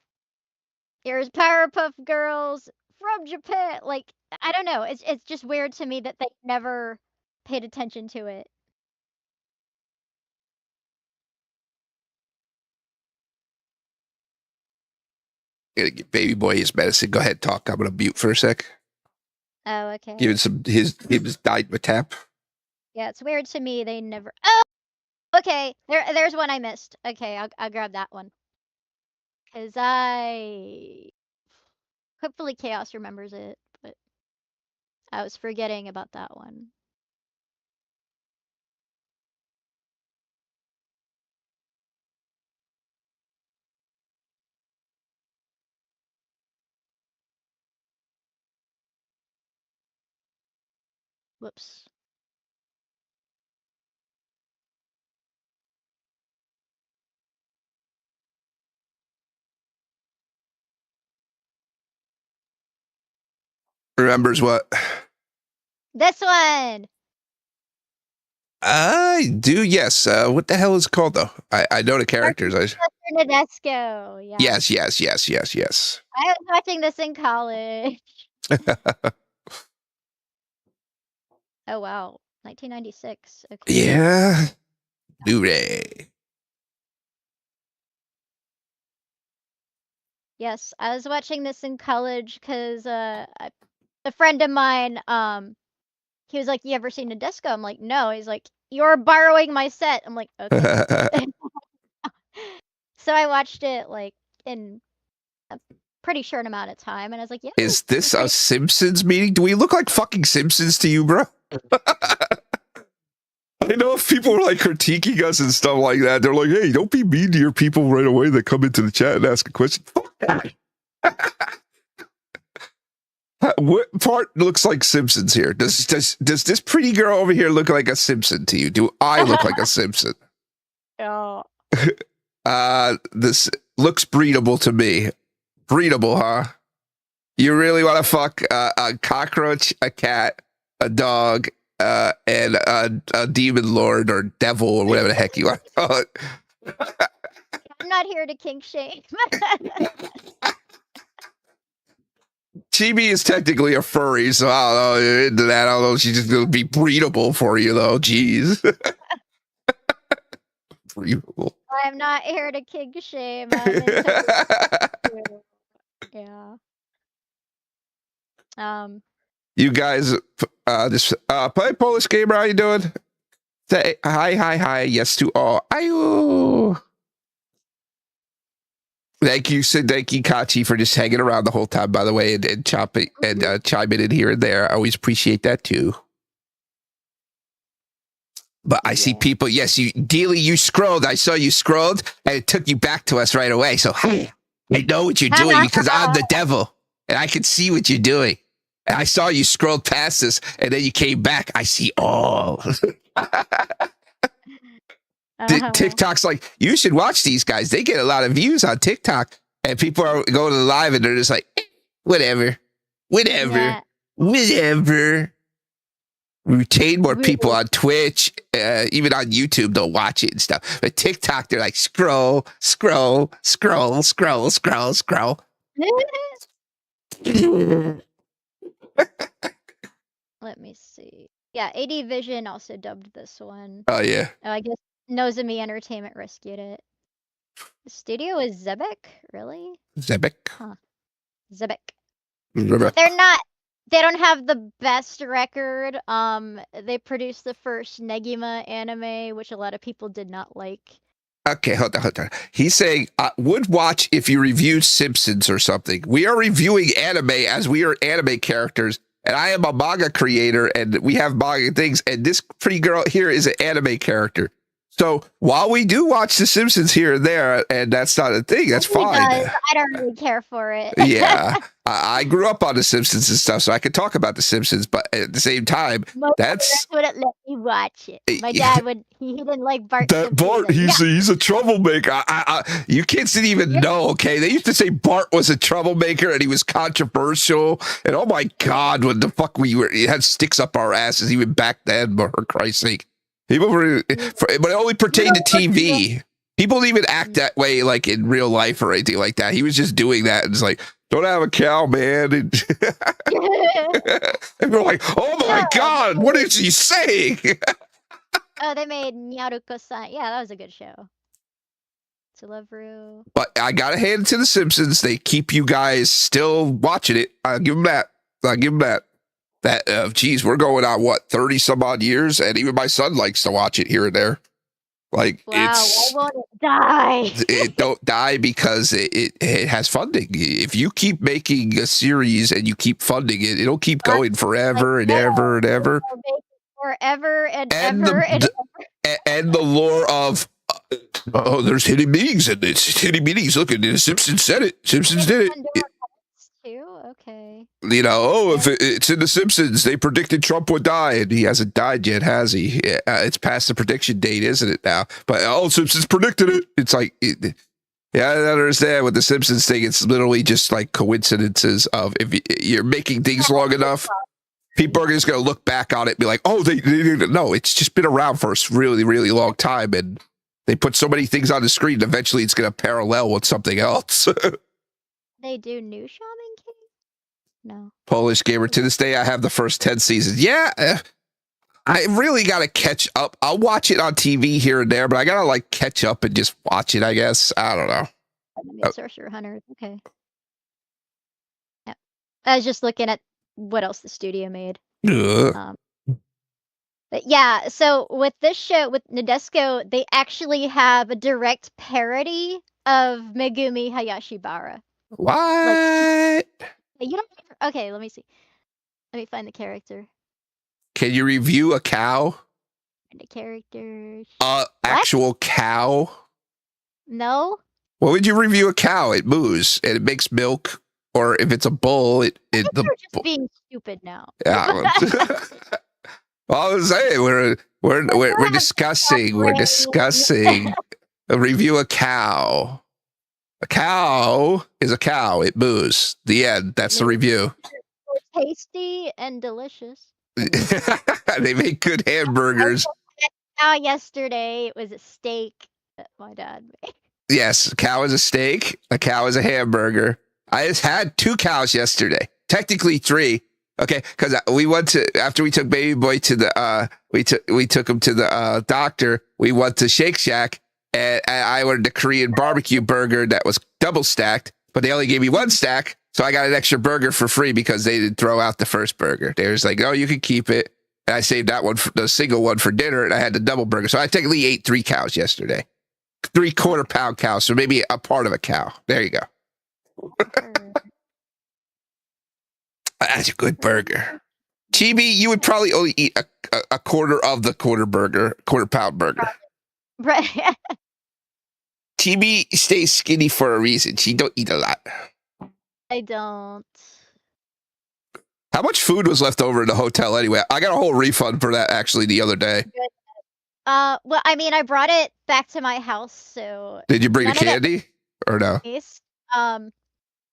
here's Powerpuff Girls from Japan. Like, I don't know. It's just weird to me that they never paid attention to it. Gotta give Baby Boy his medicine. Go ahead, talk. I'm gonna mute for a sec. Oh, okay. Give him his died with tap. Yeah, it's weird to me. They never. Oh, Okay, there's one I missed. Okay, I'll grab that one. Cause hopefully Chaos remembers it, but I was forgetting about that one. Whoops. Remembers what? This one. I do, yes. What the hell is it called, though? I know the characters. Nadesco. Yeah. Yes. I was watching this in college. Oh wow, 1996. Okay. Yeah. Blu-ray. Yes, I was watching this in college because a friend of mine, he was like, "You ever seen Nadesco?" I'm like, "No." He's like, "You're borrowing my set." I'm like, "Okay." So I watched it like in a pretty short amount of time, and I was like, "Yeah." Is this a Simpsons meeting? Do we look like fucking Simpsons to you, bro? I know if people are like critiquing us and stuff like that, they're like, "Hey, don't be mean to your people right away that come into the chat and ask a question." What part looks like Simpsons here? Does this pretty girl over here look like a Simpson to you? Do I look like a Simpson? Oh. This looks breedable to me. Breedable, huh? You really want to fuck a cockroach, a cat, a dog, and a demon lord or devil or whatever the heck you want to call it. I'm not here to kink shame. Chibi is technically a furry, so I don't know into that. I don't know if she's just gonna be breedable for you though. Jeez. Breedable. I'm not here to kink shame. Yeah. You guys, this play Polish gamer. How you doing? Say hi. Yes to all. Ayu. Thank you, Sideki Kachi, for just hanging around the whole time, by the way, and chopping and chiming in here and there. I always appreciate that too. But I see people. Yes, you scrolled. I saw you scrolled, and it took you back to us right away. So hey, I know what you're doing because I'm the devil, and I can see what you're doing. And I saw you scrolled past this, and then you came back. I see all. TikTok's like, you should watch these guys. They get a lot of views on TikTok, and people are going to the live, and they're just like, whatever. We retain more people on Twitch, even on YouTube. They'll watch it and stuff. But TikTok, they're like, scroll. Let me see. Yeah, AD Vision also dubbed this one. Oh, yeah. I guess Nozomi Entertainment rescued it. The studio is Zebek? Really? Zebek. Huh. Zebek. They don't have the best record. They produced the first Negima anime, which a lot of people did not like. Okay, hold on. He's saying, would watch if you reviewed Simpsons or something. We are reviewing anime as we are anime characters, and I am a manga creator, and we have manga things, and this pretty girl here is an anime character. So while we do watch The Simpsons here and there, and that's not a thing, that's fine. I don't really care for it. Yeah, I grew up on The Simpsons and stuff, so I could talk about The Simpsons, but at the same time, that's wouldn't let me watch it. My dad would. He didn't like Bart. That Bart, he's a troublemaker. You kids didn't even know. Okay, they used to say Bart was a troublemaker and he was controversial. And oh my God, what the fuck he had sticks up our asses even back then. For Christ's sake. People were, but it only pertained to TV. People didn't even act that way, like in real life or anything like that. He was just doing that, and it's like, don't have a cow, man. And we're like, oh my God, what is he saying? Oh, they made Nyaruko-san. Yeah, that was a good show. Tsuleveru. But I gotta hand it to the Simpsons. They keep you guys still watching it. I'll give them that. Geez, we're going on, what, 30 some odd years? And even my son likes to watch it here and there. Like Wow, why won't it die? it don't die because it has funding. If you keep making a series and you keep funding it, it'll keep going forever and ever and ever. Forever and And ever and and the lore of oh, there's hidden meanings in this. Hidden meanings. Look at it. Simpsons said it. Simpsons did it. too? Okay. You know, oh, if it's in the Simpsons, they predicted Trump would die, and he hasn't died yet, has he? It's past the prediction date, isn't it now? But oh, Simpsons predicted it. It's like, yeah, I don't understand with the Simpsons thing. It's literally just like coincidences of if you're making things long enough, people are just going to look back on it and be like, oh, they didn't know. It's just been around for a really, really long time, and they put so many things on the screen. Eventually, it's going to parallel with something else. They do new Shaman King? No. Polish Gamer. To this day, I have the first 10 seasons. Yeah, I really got to catch up. I'll watch it on TV here and there, but I got to like catch up and just watch it, I guess. I don't know. Sorcerer Hunter. Okay. Yeah. I was just looking at what else the studio made. But yeah, so with this show, with Nadesco, they actually have a direct parody of Megumi Hayashibara. What? Like, you don't. Okay, let me see. Let me find the character. Can you review a cow? The character. Actual cow? No. What would you review a cow? It moves and it makes milk, or if it's a bull, You're just being stupid now. Yeah. Well, I was saying we're discussing a review a cow. A cow is a cow. It moves. The end. That's the review. They're tasty and delicious. They make good hamburgers. Yesterday it was a steak that my dad made. Yes, a cow is a steak. A cow is a hamburger. I just had 2 cows yesterday. Technically 3. Okay, because we went to after we took baby boy to the we took him to the doctor. We went to Shake Shack and I ordered the Korean barbecue burger that was double stacked, but they only gave me 1 stack, so I got an extra burger for free because they didn't throw out the first burger. They was like, "Oh, you can keep it," and I saved that one, the single one, for dinner, and I had the double burger. So I technically ate 3 cows yesterday, 3/4 pound cows, so maybe a part of a cow. There you go. That's a good burger. Chibi, you would probably only eat a quarter of the quarter pound burger. Right. Chibi stays skinny for a reason. She don't eat a lot. I don't. How much food was left over in the hotel anyway? I got a whole refund for that actually the other day. Well, I mean, I brought it back to my house, so. Did you bring a candy or no?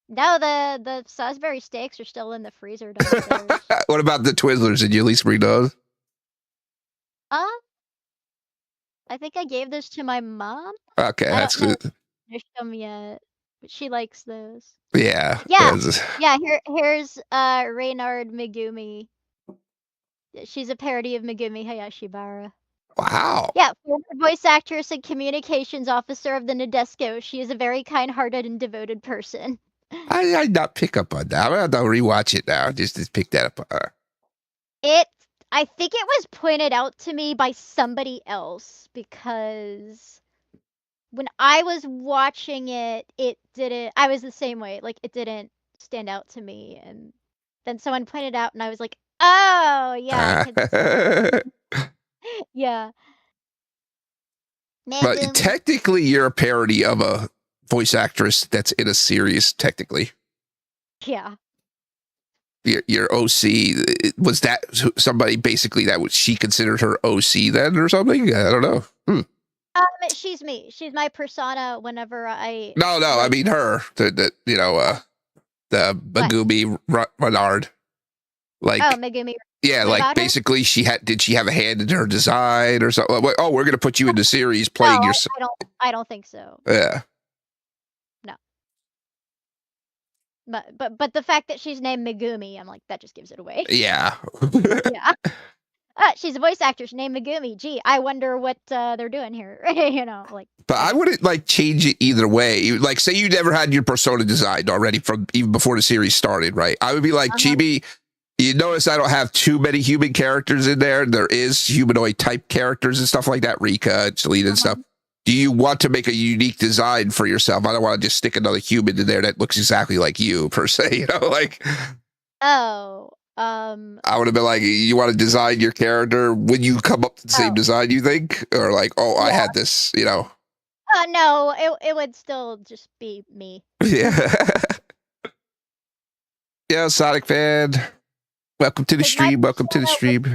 No, the Salisbury steaks are still in the freezer downstairs. What about the Twizzlers? Did you at least bring those? I think I gave those to my mom. Okay, that's good. Finish them yet, but she likes those. Yeah. Yeah. Here's Reynard Megumi. She's a parody of Megumi Hayashibara. Wow. Yeah, former voice actress and communications officer of the Nadesco. She is a very kind-hearted and devoted person. I not pick up on that. I'm gonna have to rewatch it now. Just pick that up. I think it was pointed out to me by somebody else because when I was watching it, it didn't. I was the same way. Like it didn't stand out to me, and then someone pointed out, and I was like, "Oh, yeah." Yeah. But technically, you're a parody of a voice actress that's in a series. Technically. Yeah. Your OC, was that somebody basically that she considered her OC then or something? I don't know. She's me. She's my persona whenever I. No, I mean her. The Megumi Renard. Like. Oh, Megumi. Yeah, like basically did she have a hand in her design or something? Like, oh, we're gonna put you in the series playing your. I don't think so. Yeah. No. But the fact that she's named Megumi, I'm like, that just gives it away. Yeah. Yeah. She's a voice actress named Megumi. Gee, I wonder what they're doing here. Like. But I wouldn't like change it either way. Like, say you never had your persona designed already from even before the series started, right? I would be like, Chibi, You notice I don't have too many human characters in there. There is humanoid type characters and stuff like that, Rika and Selena and stuff. Do you want to make a unique design for yourself? I don't want to just stick another human in there that looks exactly like you, per se. You know, like. Oh. I would have been like, you want to design your character when you come up with the same design, you think? Or like, oh, I had this, you know. No, it would still just be me. Yeah. Yeah, Sonic fan. Welcome to the stream. Welcome to the stream.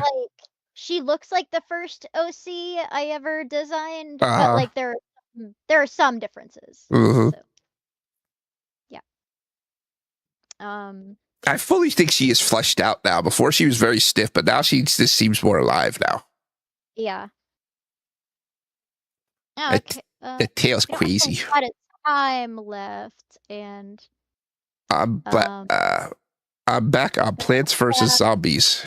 She looks like the first OC I ever designed, but like there are some differences. So, yeah. I fully think she is fleshed out now. Before she was very stiff, but now she just seems more alive now. Yeah. Oh, okay. The tail's crazy. A lot of time left, and I'm back on Plants vs. Zombies.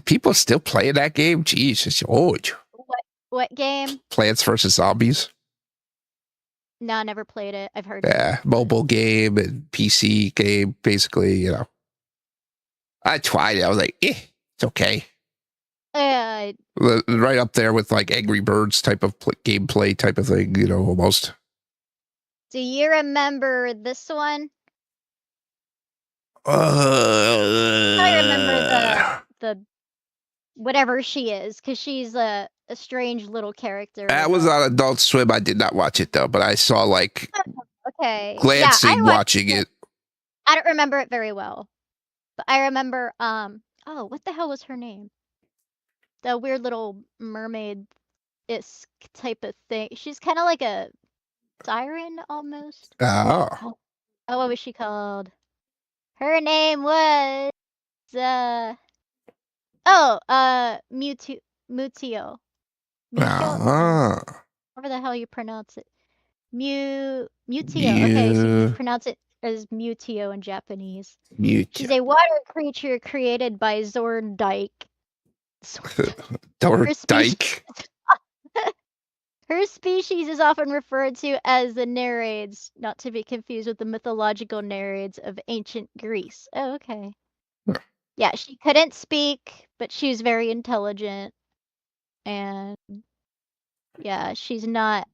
People still playing that game? Jeez, it's old. What game? Plants vs. Zombies. No, I never played it. I've heard. Yeah, mobile game and PC game, basically. You know, I tried it. I was like, it's okay. Right up there with like Angry Birds type of gameplay type of thing. You know, almost. Do you remember this one? I remember the whatever she is, because she's a strange little character. That was on Adult Swim. I did not watch it though, but I saw like glancing watching it. I don't remember it very well, but I remember what the hell was her name? The weird little mermaid-esque type of thing. She's kind of like a siren almost. Oh, what was she called? Her name was Mutio. Whatever the hell you pronounce it. Mutio. Okay, so you pronounce it as Mutio in Japanese. She's a water creature created by Zorndike. Zorndike. Her species is often referred to as the Nereids, not to be confused with the mythological Nereids of ancient Greece. Oh, okay. Yeah, she couldn't speak, but she's very intelligent. And yeah, she's not...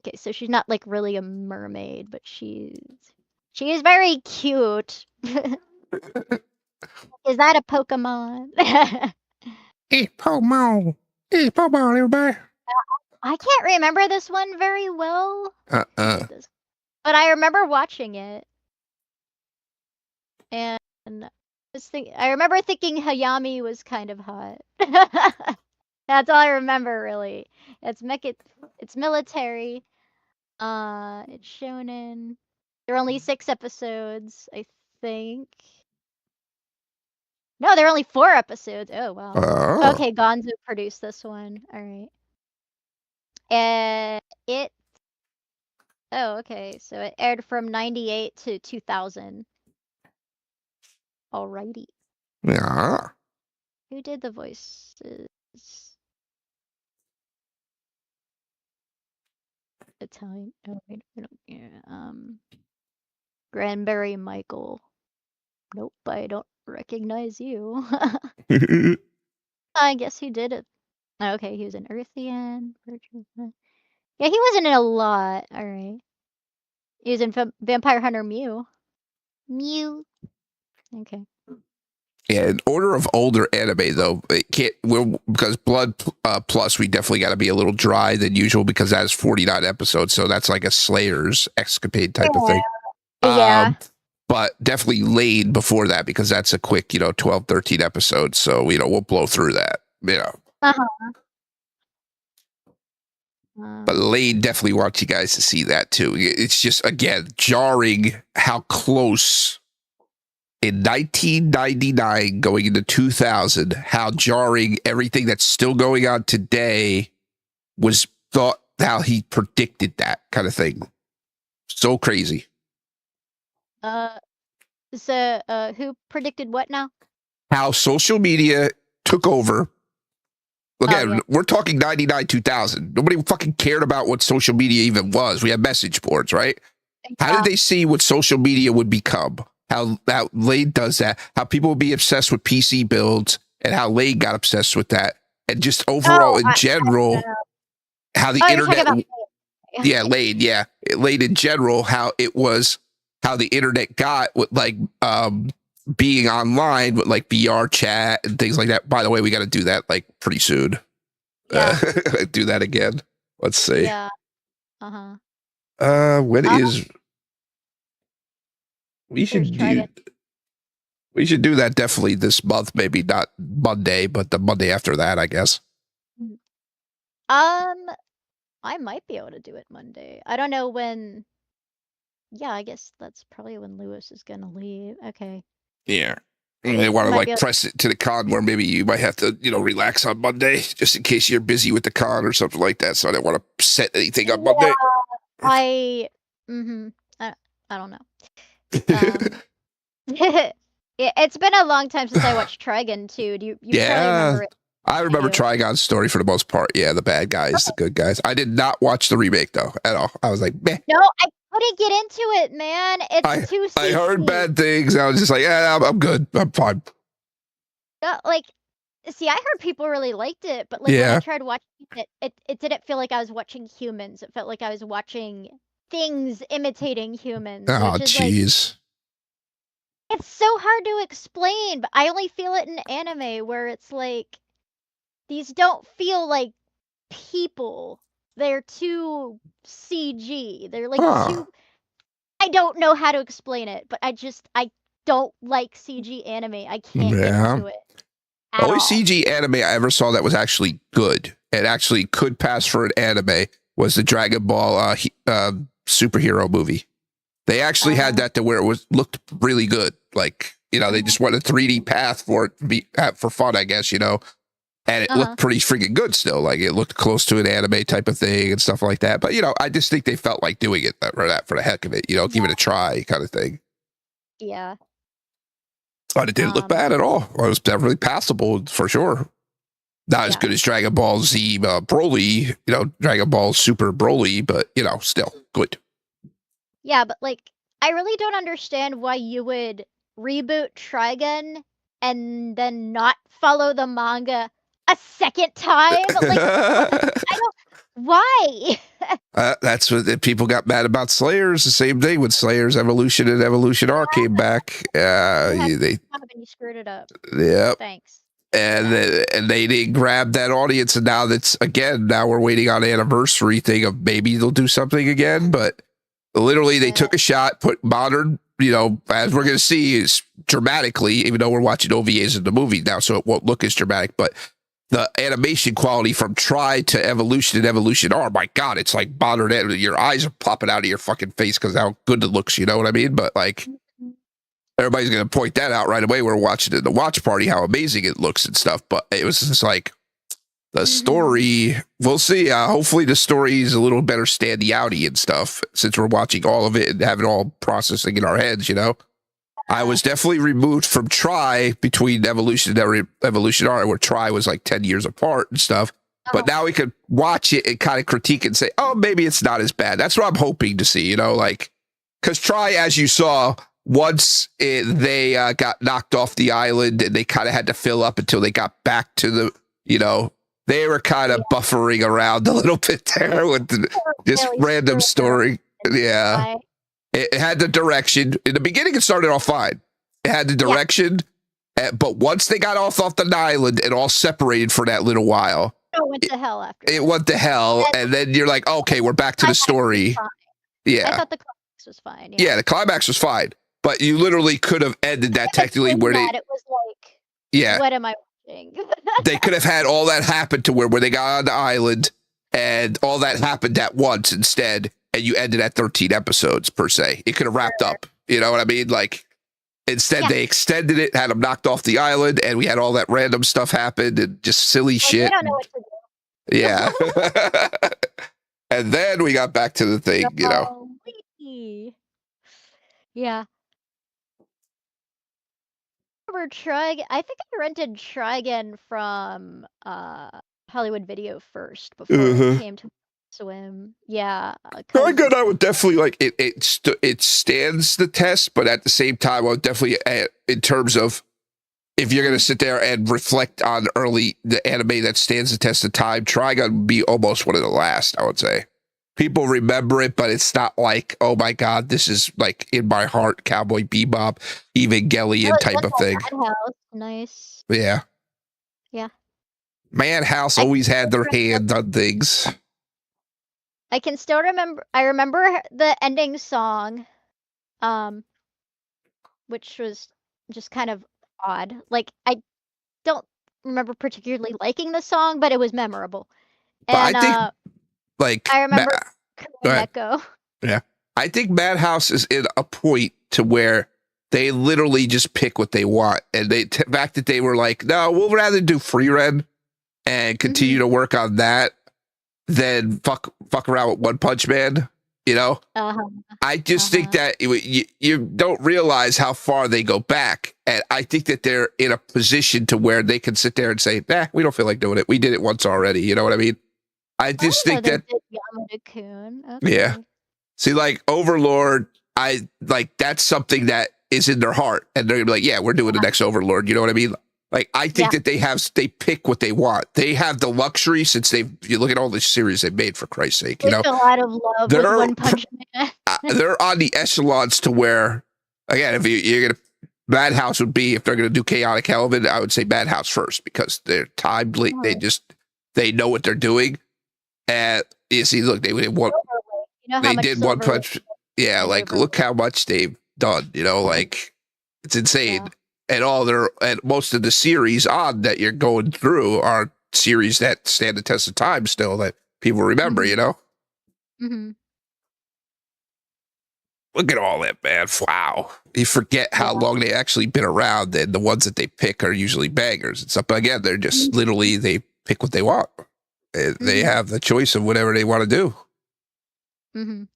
Okay, so she's not like really a mermaid, but she is very cute. Is that a Pokemon? Hey, Pokemon. Hey, Pokemon, everybody. I can't remember this one very well. But I remember watching it. And I remember thinking Hayami was kind of hot. That's all I remember, really. It's military. It's shonen. There are only 6 episodes, I think. No, there are only 4 episodes. Oh, wow. Okay, Gonzo produced this one. All right. And okay. So it aired from 98 to 2000. Alrighty. Yeah. Who did the voices? Italian. Oh, wait, I don't. Yeah. Granberry Michael. Nope, I don't recognize you. I guess he did it. Okay, he was an Earthian. Yeah, he wasn't in a lot. All right. He was in Vampire Hunter Mew. Okay. Yeah, in order of older anime though, it can't. Because Blood Plus, we definitely got to be a little dry than usual because that is 49 episodes, so that's like a Slayer's escapade type of thing. Yeah. But definitely Laid before that because that's a quick, 12, 13 episodes. So we'll blow through that. But Laid definitely wants you guys to see that too. It's just again jarring how close. In 1999, going into 2000, how jarring everything that's still going on today was thought, how he predicted that kind of thing. So crazy. So who predicted what now? How social media took over. Again, we're talking 99, 2000. Nobody fucking cared about what social media even was. We had message boards, right? How did they see what social media would become? how Lade does that, how people will be obsessed with PC builds, and how Lade got obsessed with that, and just overall in general, how the you're talking internet. about Yeah, Lade. Yeah, Lade in general, how the internet got with like being online with like VR chat and things like that. By the way, we got to do that like pretty soon. Yeah. Do that again. Let's see. Yeah. When is we should do? We should do that definitely this month. Maybe not Monday, but the Monday after that, I guess. I might be able to do it Monday. I don't know when. Yeah, I guess that's probably when Lewis is gonna leave. Okay. Yeah. They want to like press it to the con where maybe you might have to, relax on Monday just in case you're busy with the con or something like that. So I didn't want to set anything on Monday. I don't know. It's been a long time since I watched Trigun too. Do you probably remember it? I remember Trigon's story for the most part. Yeah, the bad guys, the good guys. I did not watch the remake though at all. I was like, meh. No, I couldn't get into it, man. It's too CG. I heard bad things. I was just like, yeah, I'm good. I'm fine. See, I heard people really liked it, but like when I tried watching it didn't feel like I was watching humans. It felt like I was watching things imitating humans. Oh, jeez. It's so hard to explain, but I only feel it in anime where it's like these don't feel like people. They're too CG. They're like too. I don't know how to explain it, but I don't like CG anime. I can't get into it. The only CG anime I ever saw that was actually good and actually could pass for an anime was the Dragon Ball superhero movie. They actually had that to where it looked really good. Like, they just went a 3D path for it to be for fun, I guess, and it looked pretty freaking good still. Like it looked close to an anime type of thing and stuff like that. But, I just think they felt like doing it for the heck of it, give it a try kind of thing. Yeah. But it didn't look bad at all. It was definitely passable for sure. Not as good as Dragon Ball Z Broly, Dragon Ball Super Broly, but, still good. Yeah, but like, I really don't understand why you would reboot Trigun and then not follow the manga a second time. Like, why? That's what people got mad about Slayers. The same thing with Slayers Evolution and Evolution R came back. You screwed it up. Yep. Thanks. And they didn't grab that audience, and now now we're waiting on an anniversary thing of maybe they'll do something again. But literally, they took a shot, put modern, as we're going to see, is dramatically, even though we're watching OVAs in the movie now, so it won't look as dramatic, but the animation quality from Tri to Evolution and Evolution R, my God, it's like modern. Your eyes are popping out of your fucking face because how good it looks, you know what I mean? But like, everybody's going to point that out right away. We're watching it in the watch party, how amazing it looks and stuff. But it was just like the story. We'll see. Hopefully the story is a little better standy outy and stuff since we're watching all of it and having all processing in our heads, I was definitely removed from Tri between Evolution and Evolution R, where Tri was like 10 years apart and stuff. But now we could watch it and kind of critique it and say, oh, maybe it's not as bad. That's what I'm hoping to see, because Tri, as you saw, once they got knocked off the island and they kind of had to fill up until they got back to the, they were kind of buffering around a little bit there with just random story. Yeah. It had the direction. In the beginning, it started off fine. It had the direction, but once they got off the island and all separated for that little while, it went to hell after. It went to hell, and then you're like, okay, we're back to the story. Yeah. I thought the climax was fine. Yeah, the climax was fine, but you literally could have ended that technically where it was like, what am I watching? They could have had all that happen to where they got on the island, and all that happened at once instead. And you ended at 13 episodes per se. It could have wrapped up. You know what I mean? Like, instead they extended it, had them knocked off the island, and we had all that random stuff happen and just silly shit. I don't know what to do. Yeah. And then we got back to the thing, Yeah. I think I rented Trigun from Hollywood Video first before it came to Swim. Yeah. Very good. I would definitely like it. It stands the test, but at the same time, I would definitely, in terms of if you're gonna sit there and reflect on the anime that stands the test of time, Trigun would be almost one of the last. I would say people remember it, but it's not like, oh my god, this is like in my heart, Cowboy Bebop, Evangelion type of thing. Madhouse. Nice. Yeah. Yeah. Madhouse always had their hand on things. I can still remember. I remember the ending song, which was just kind of odd. Like, I don't remember particularly liking the song, but it was memorable. And I think, like, I remember Echo. Yeah, I think Madhouse is in a point to where they literally just pick what they want, and the fact that they were like, no, we'll rather do Free Ren and continue to work on that than fuck around with One Punch Man, you know? I just think that you don't realize how far they go back. And I think that they're in a position to where they can sit there and say, nah, we don't feel like doing it. We did it once already. You know what I mean? I just think that, yeah. See, like Overlord, that's something that is in their heart. And they're gonna be like, yeah, we're doing the next Overlord. You know what I mean? Like, I think that they pick what they want. They have the luxury since you look at all the series they've made, for Christ's sake, you know. A lot of love with One Punch Man. They're on the echelons to where, again, if you're going to, Madhouse would be, if they're going to do Chaotic Element, I would say Madhouse first because they're timely. They know what they're doing. And you see, look, they did one punch. Yeah, like, look how much they've done, you know, like, it's insane. Yeah. And most of the series on that you're going through are series that stand the test of time still that people remember, you know? Look at all that, man. Wow. You forget how long they actually been around, and the ones that they pick are usually bangers and stuff. But again, they're just literally, they pick what they want. They have the choice of whatever they want to do.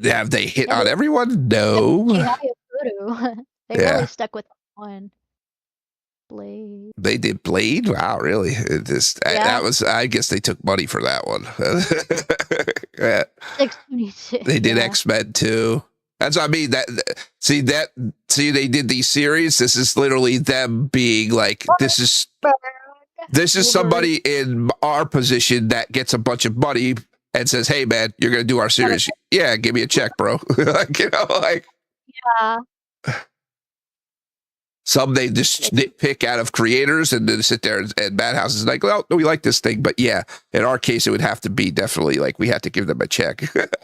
Have they hit on everyone? No. They really stuck with one. Blade. They did Blade? Wow, really? That was, I guess they took money for that one. Yeah. They did X-Men too. That's what I mean. See, they did these series. This is literally them being like, this is somebody in our position that gets a bunch of money and says, hey man, you're going to do our series. Yeah, give me a check, bro. Like, you know, like. Yeah. Some they just pick out of creators and then sit there and Madhouse is like, well, we like this thing. But yeah, in our case, it would have to be definitely like we have to give them a check. Like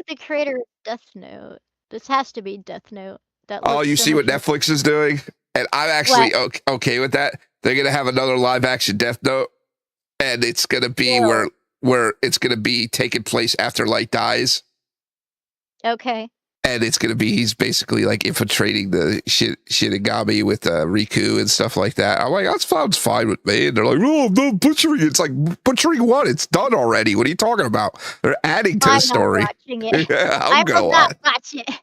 the creator of Death Note. This has to be Death Note. You see what Netflix is doing? And I'm actually okay with that. They're going to have another live action Death Note. And it's going to be where it's going to be taking place after Light dies. Okay. And it's going to be, he's basically like infiltrating the Shinigami with Riku and stuff like that. I'm like, that sounds fine with me. And they're like, oh, no, butchering. It's like, butchering what? It's done already. What are you talking about? They're adding to the story. I'm going to watch it.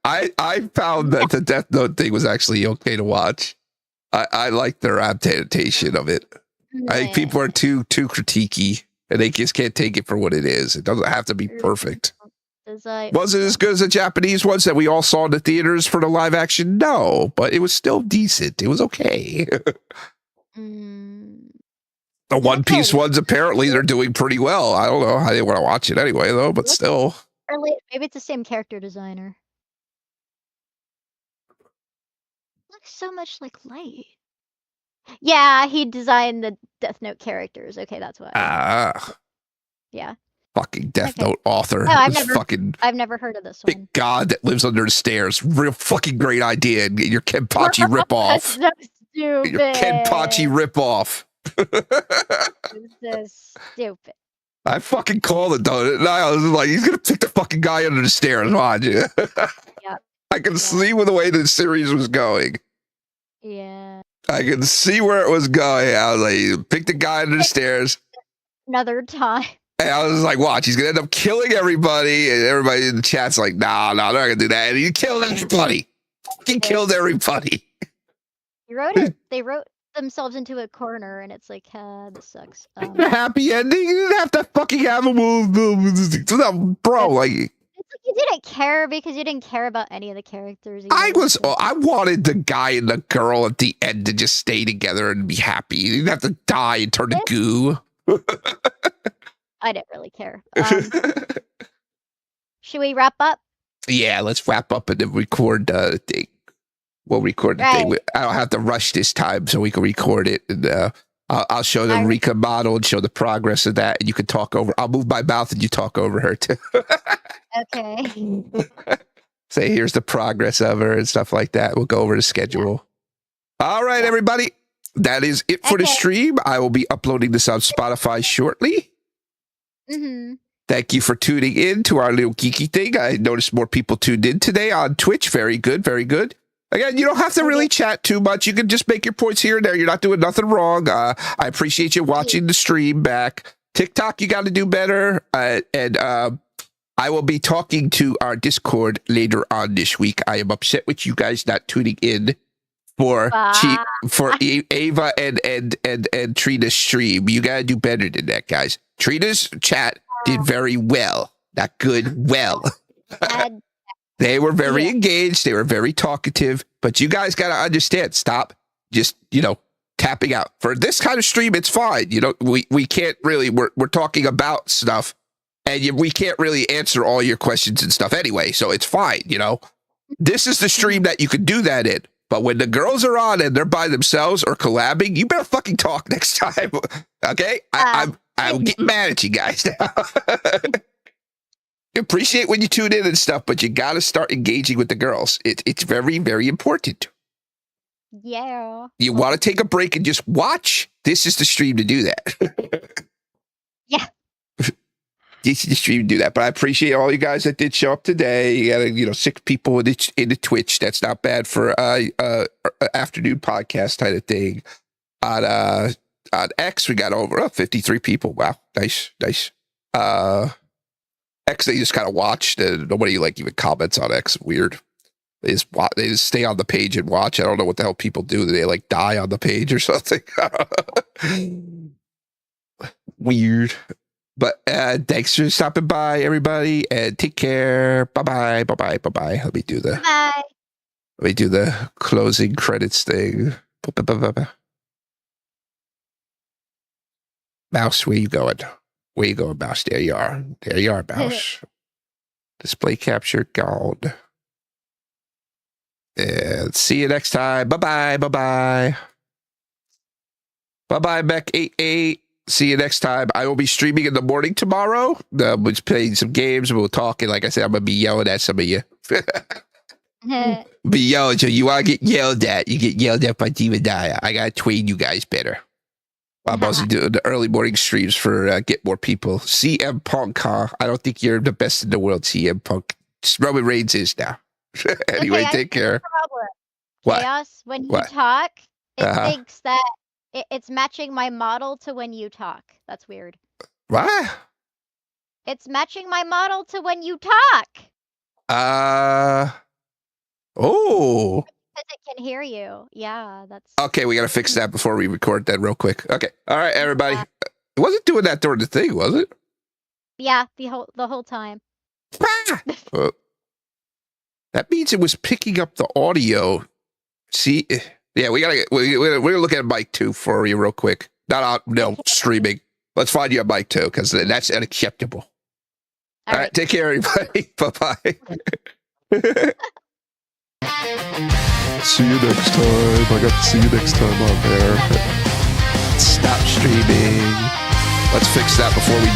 I found that the Death Note thing was actually okay to watch. I like their adaptation of it. I think people are too critiquey and they just can't take it for what it is. It doesn't have to be perfect. Was it as good as the Japanese ones that we all saw in the theaters for the live action? No, but it was still decent. It was okay. The One Piece ones, apparently, they're doing pretty well. I don't know. I didn't want to watch it anyway, though, but still. Maybe it's the same character designer. Looks so much like Light. Yeah, he designed the Death Note characters. Okay, that's why. Yeah. Fucking Death Note author. No, I've never heard of this one. Big God that lives under the stairs. Real fucking great idea. And get your Kenpachi ripoff. So stupid. Your Kenpachi ripoff. This is stupid. I fucking called it though. And I was like, he's gonna pick the fucking guy under the stairs, watch you. Yeah. I can see where the way the series was going. Yeah. I can see where it was going. I was like, pick the guy under the stairs. Another time. And I was like, watch, he's going to end up killing everybody. And everybody in the chat's like, nah, they're not going to do that. And he killed everybody. He killed everybody. He wrote it. They wrote themselves into a corner, and it's like, this sucks. The happy ending. You didn't have to fucking have a bro. Like, it's like you didn't care because you didn't care about any of the characters. I wanted the guy and the girl at the end to just stay together and be happy. You didn't have to die and turn to goo. I didn't really care. Should we wrap up? Yeah, let's wrap up and then record the thing. We'll record the thing. I don't have to rush this time, so we can record it. And I'll show the Rika model and show the progress of that. And you can talk over. I'll move my mouth and you talk over her too. Okay. Say, here's the progress of her and stuff like that. We'll go over the schedule. All right, everybody. That is it for the stream. I will be uploading this on Spotify shortly. Thank you for tuning in to our little geeky thing. I noticed more people tuned in today on Twitch. Very good. Very good. Again, you don't have to really chat too much. You can just make your points here and there. You're not doing nothing wrong. I appreciate you watching the stream back. TikTok, you got to do better. And I will be talking to our Discord later on this week. I am upset with you guys not tuning in for Ava and Trina's stream. You got to do better than that, guys. Trina's chat did very well. Not good, well. They were very engaged. They were very talkative. But you guys got to understand, stop just, tapping out. For this kind of stream, it's fine. We can't really, we're talking about stuff. And we can't really answer all your questions and stuff anyway. So it's fine, This is the stream that you could do that in. But when the girls are on and they're by themselves or collabing, you better fucking talk next time. Okay? I'm getting mad at you guys now. Appreciate when you tune in and stuff, but you got to start engaging with the girls. It's very, very important. Yeah. You want to take a break and just watch? This is the stream to do that. Yeah. This is the stream to do that. But I appreciate all you guys that did show up today. You got 6 people in the Twitch. That's not bad for afternoon podcast type of thing. On X, we got over 53 people. Wow, nice. X, they just kind of watched, and nobody even comments on X. Weird. They just stay on the page and watch. I don't know what the hell people do. They die on the page or something. Weird. But thanks for stopping by, everybody, and take care. Bye bye. Let me do the closing credits thing. Mouse, where you going? Where you going, Mouse? There you are, Mouse. Display capture gone. And see you next time. Bye bye, Mech88. See you next time. I will be streaming in the morning tomorrow. We're playing some games. We'll talk. And like I said, I'm going to be yelling at some of you. Be yelling. So you want to get yelled at. You get yelled at by divanyaa. I got to train you guys better. I'm also doing the early morning streams for get more people. CM Punk, huh? I don't think you're the best in the world, CM Punk. Roman Reigns is now. Anyway, take care. What? Chaos, when you talk, it thinks that it's matching my model to when you talk. That's weird. What? It's matching my model to when you talk. Oh. Because it can hear you. Yeah, that's... Okay, we got to fix that before we record that real quick. Okay. All right, everybody. It wasn't doing that during the thing, was it? Yeah, the whole time. That means it was picking up the audio. See? Yeah, we're gonna look at mic 2 for you real quick. Streaming. Let's find you a mic 2 because that's unacceptable. All right, take care, everybody. Bye-bye. See you next time. I got to see you next time on there. Stop streaming. Let's fix that before we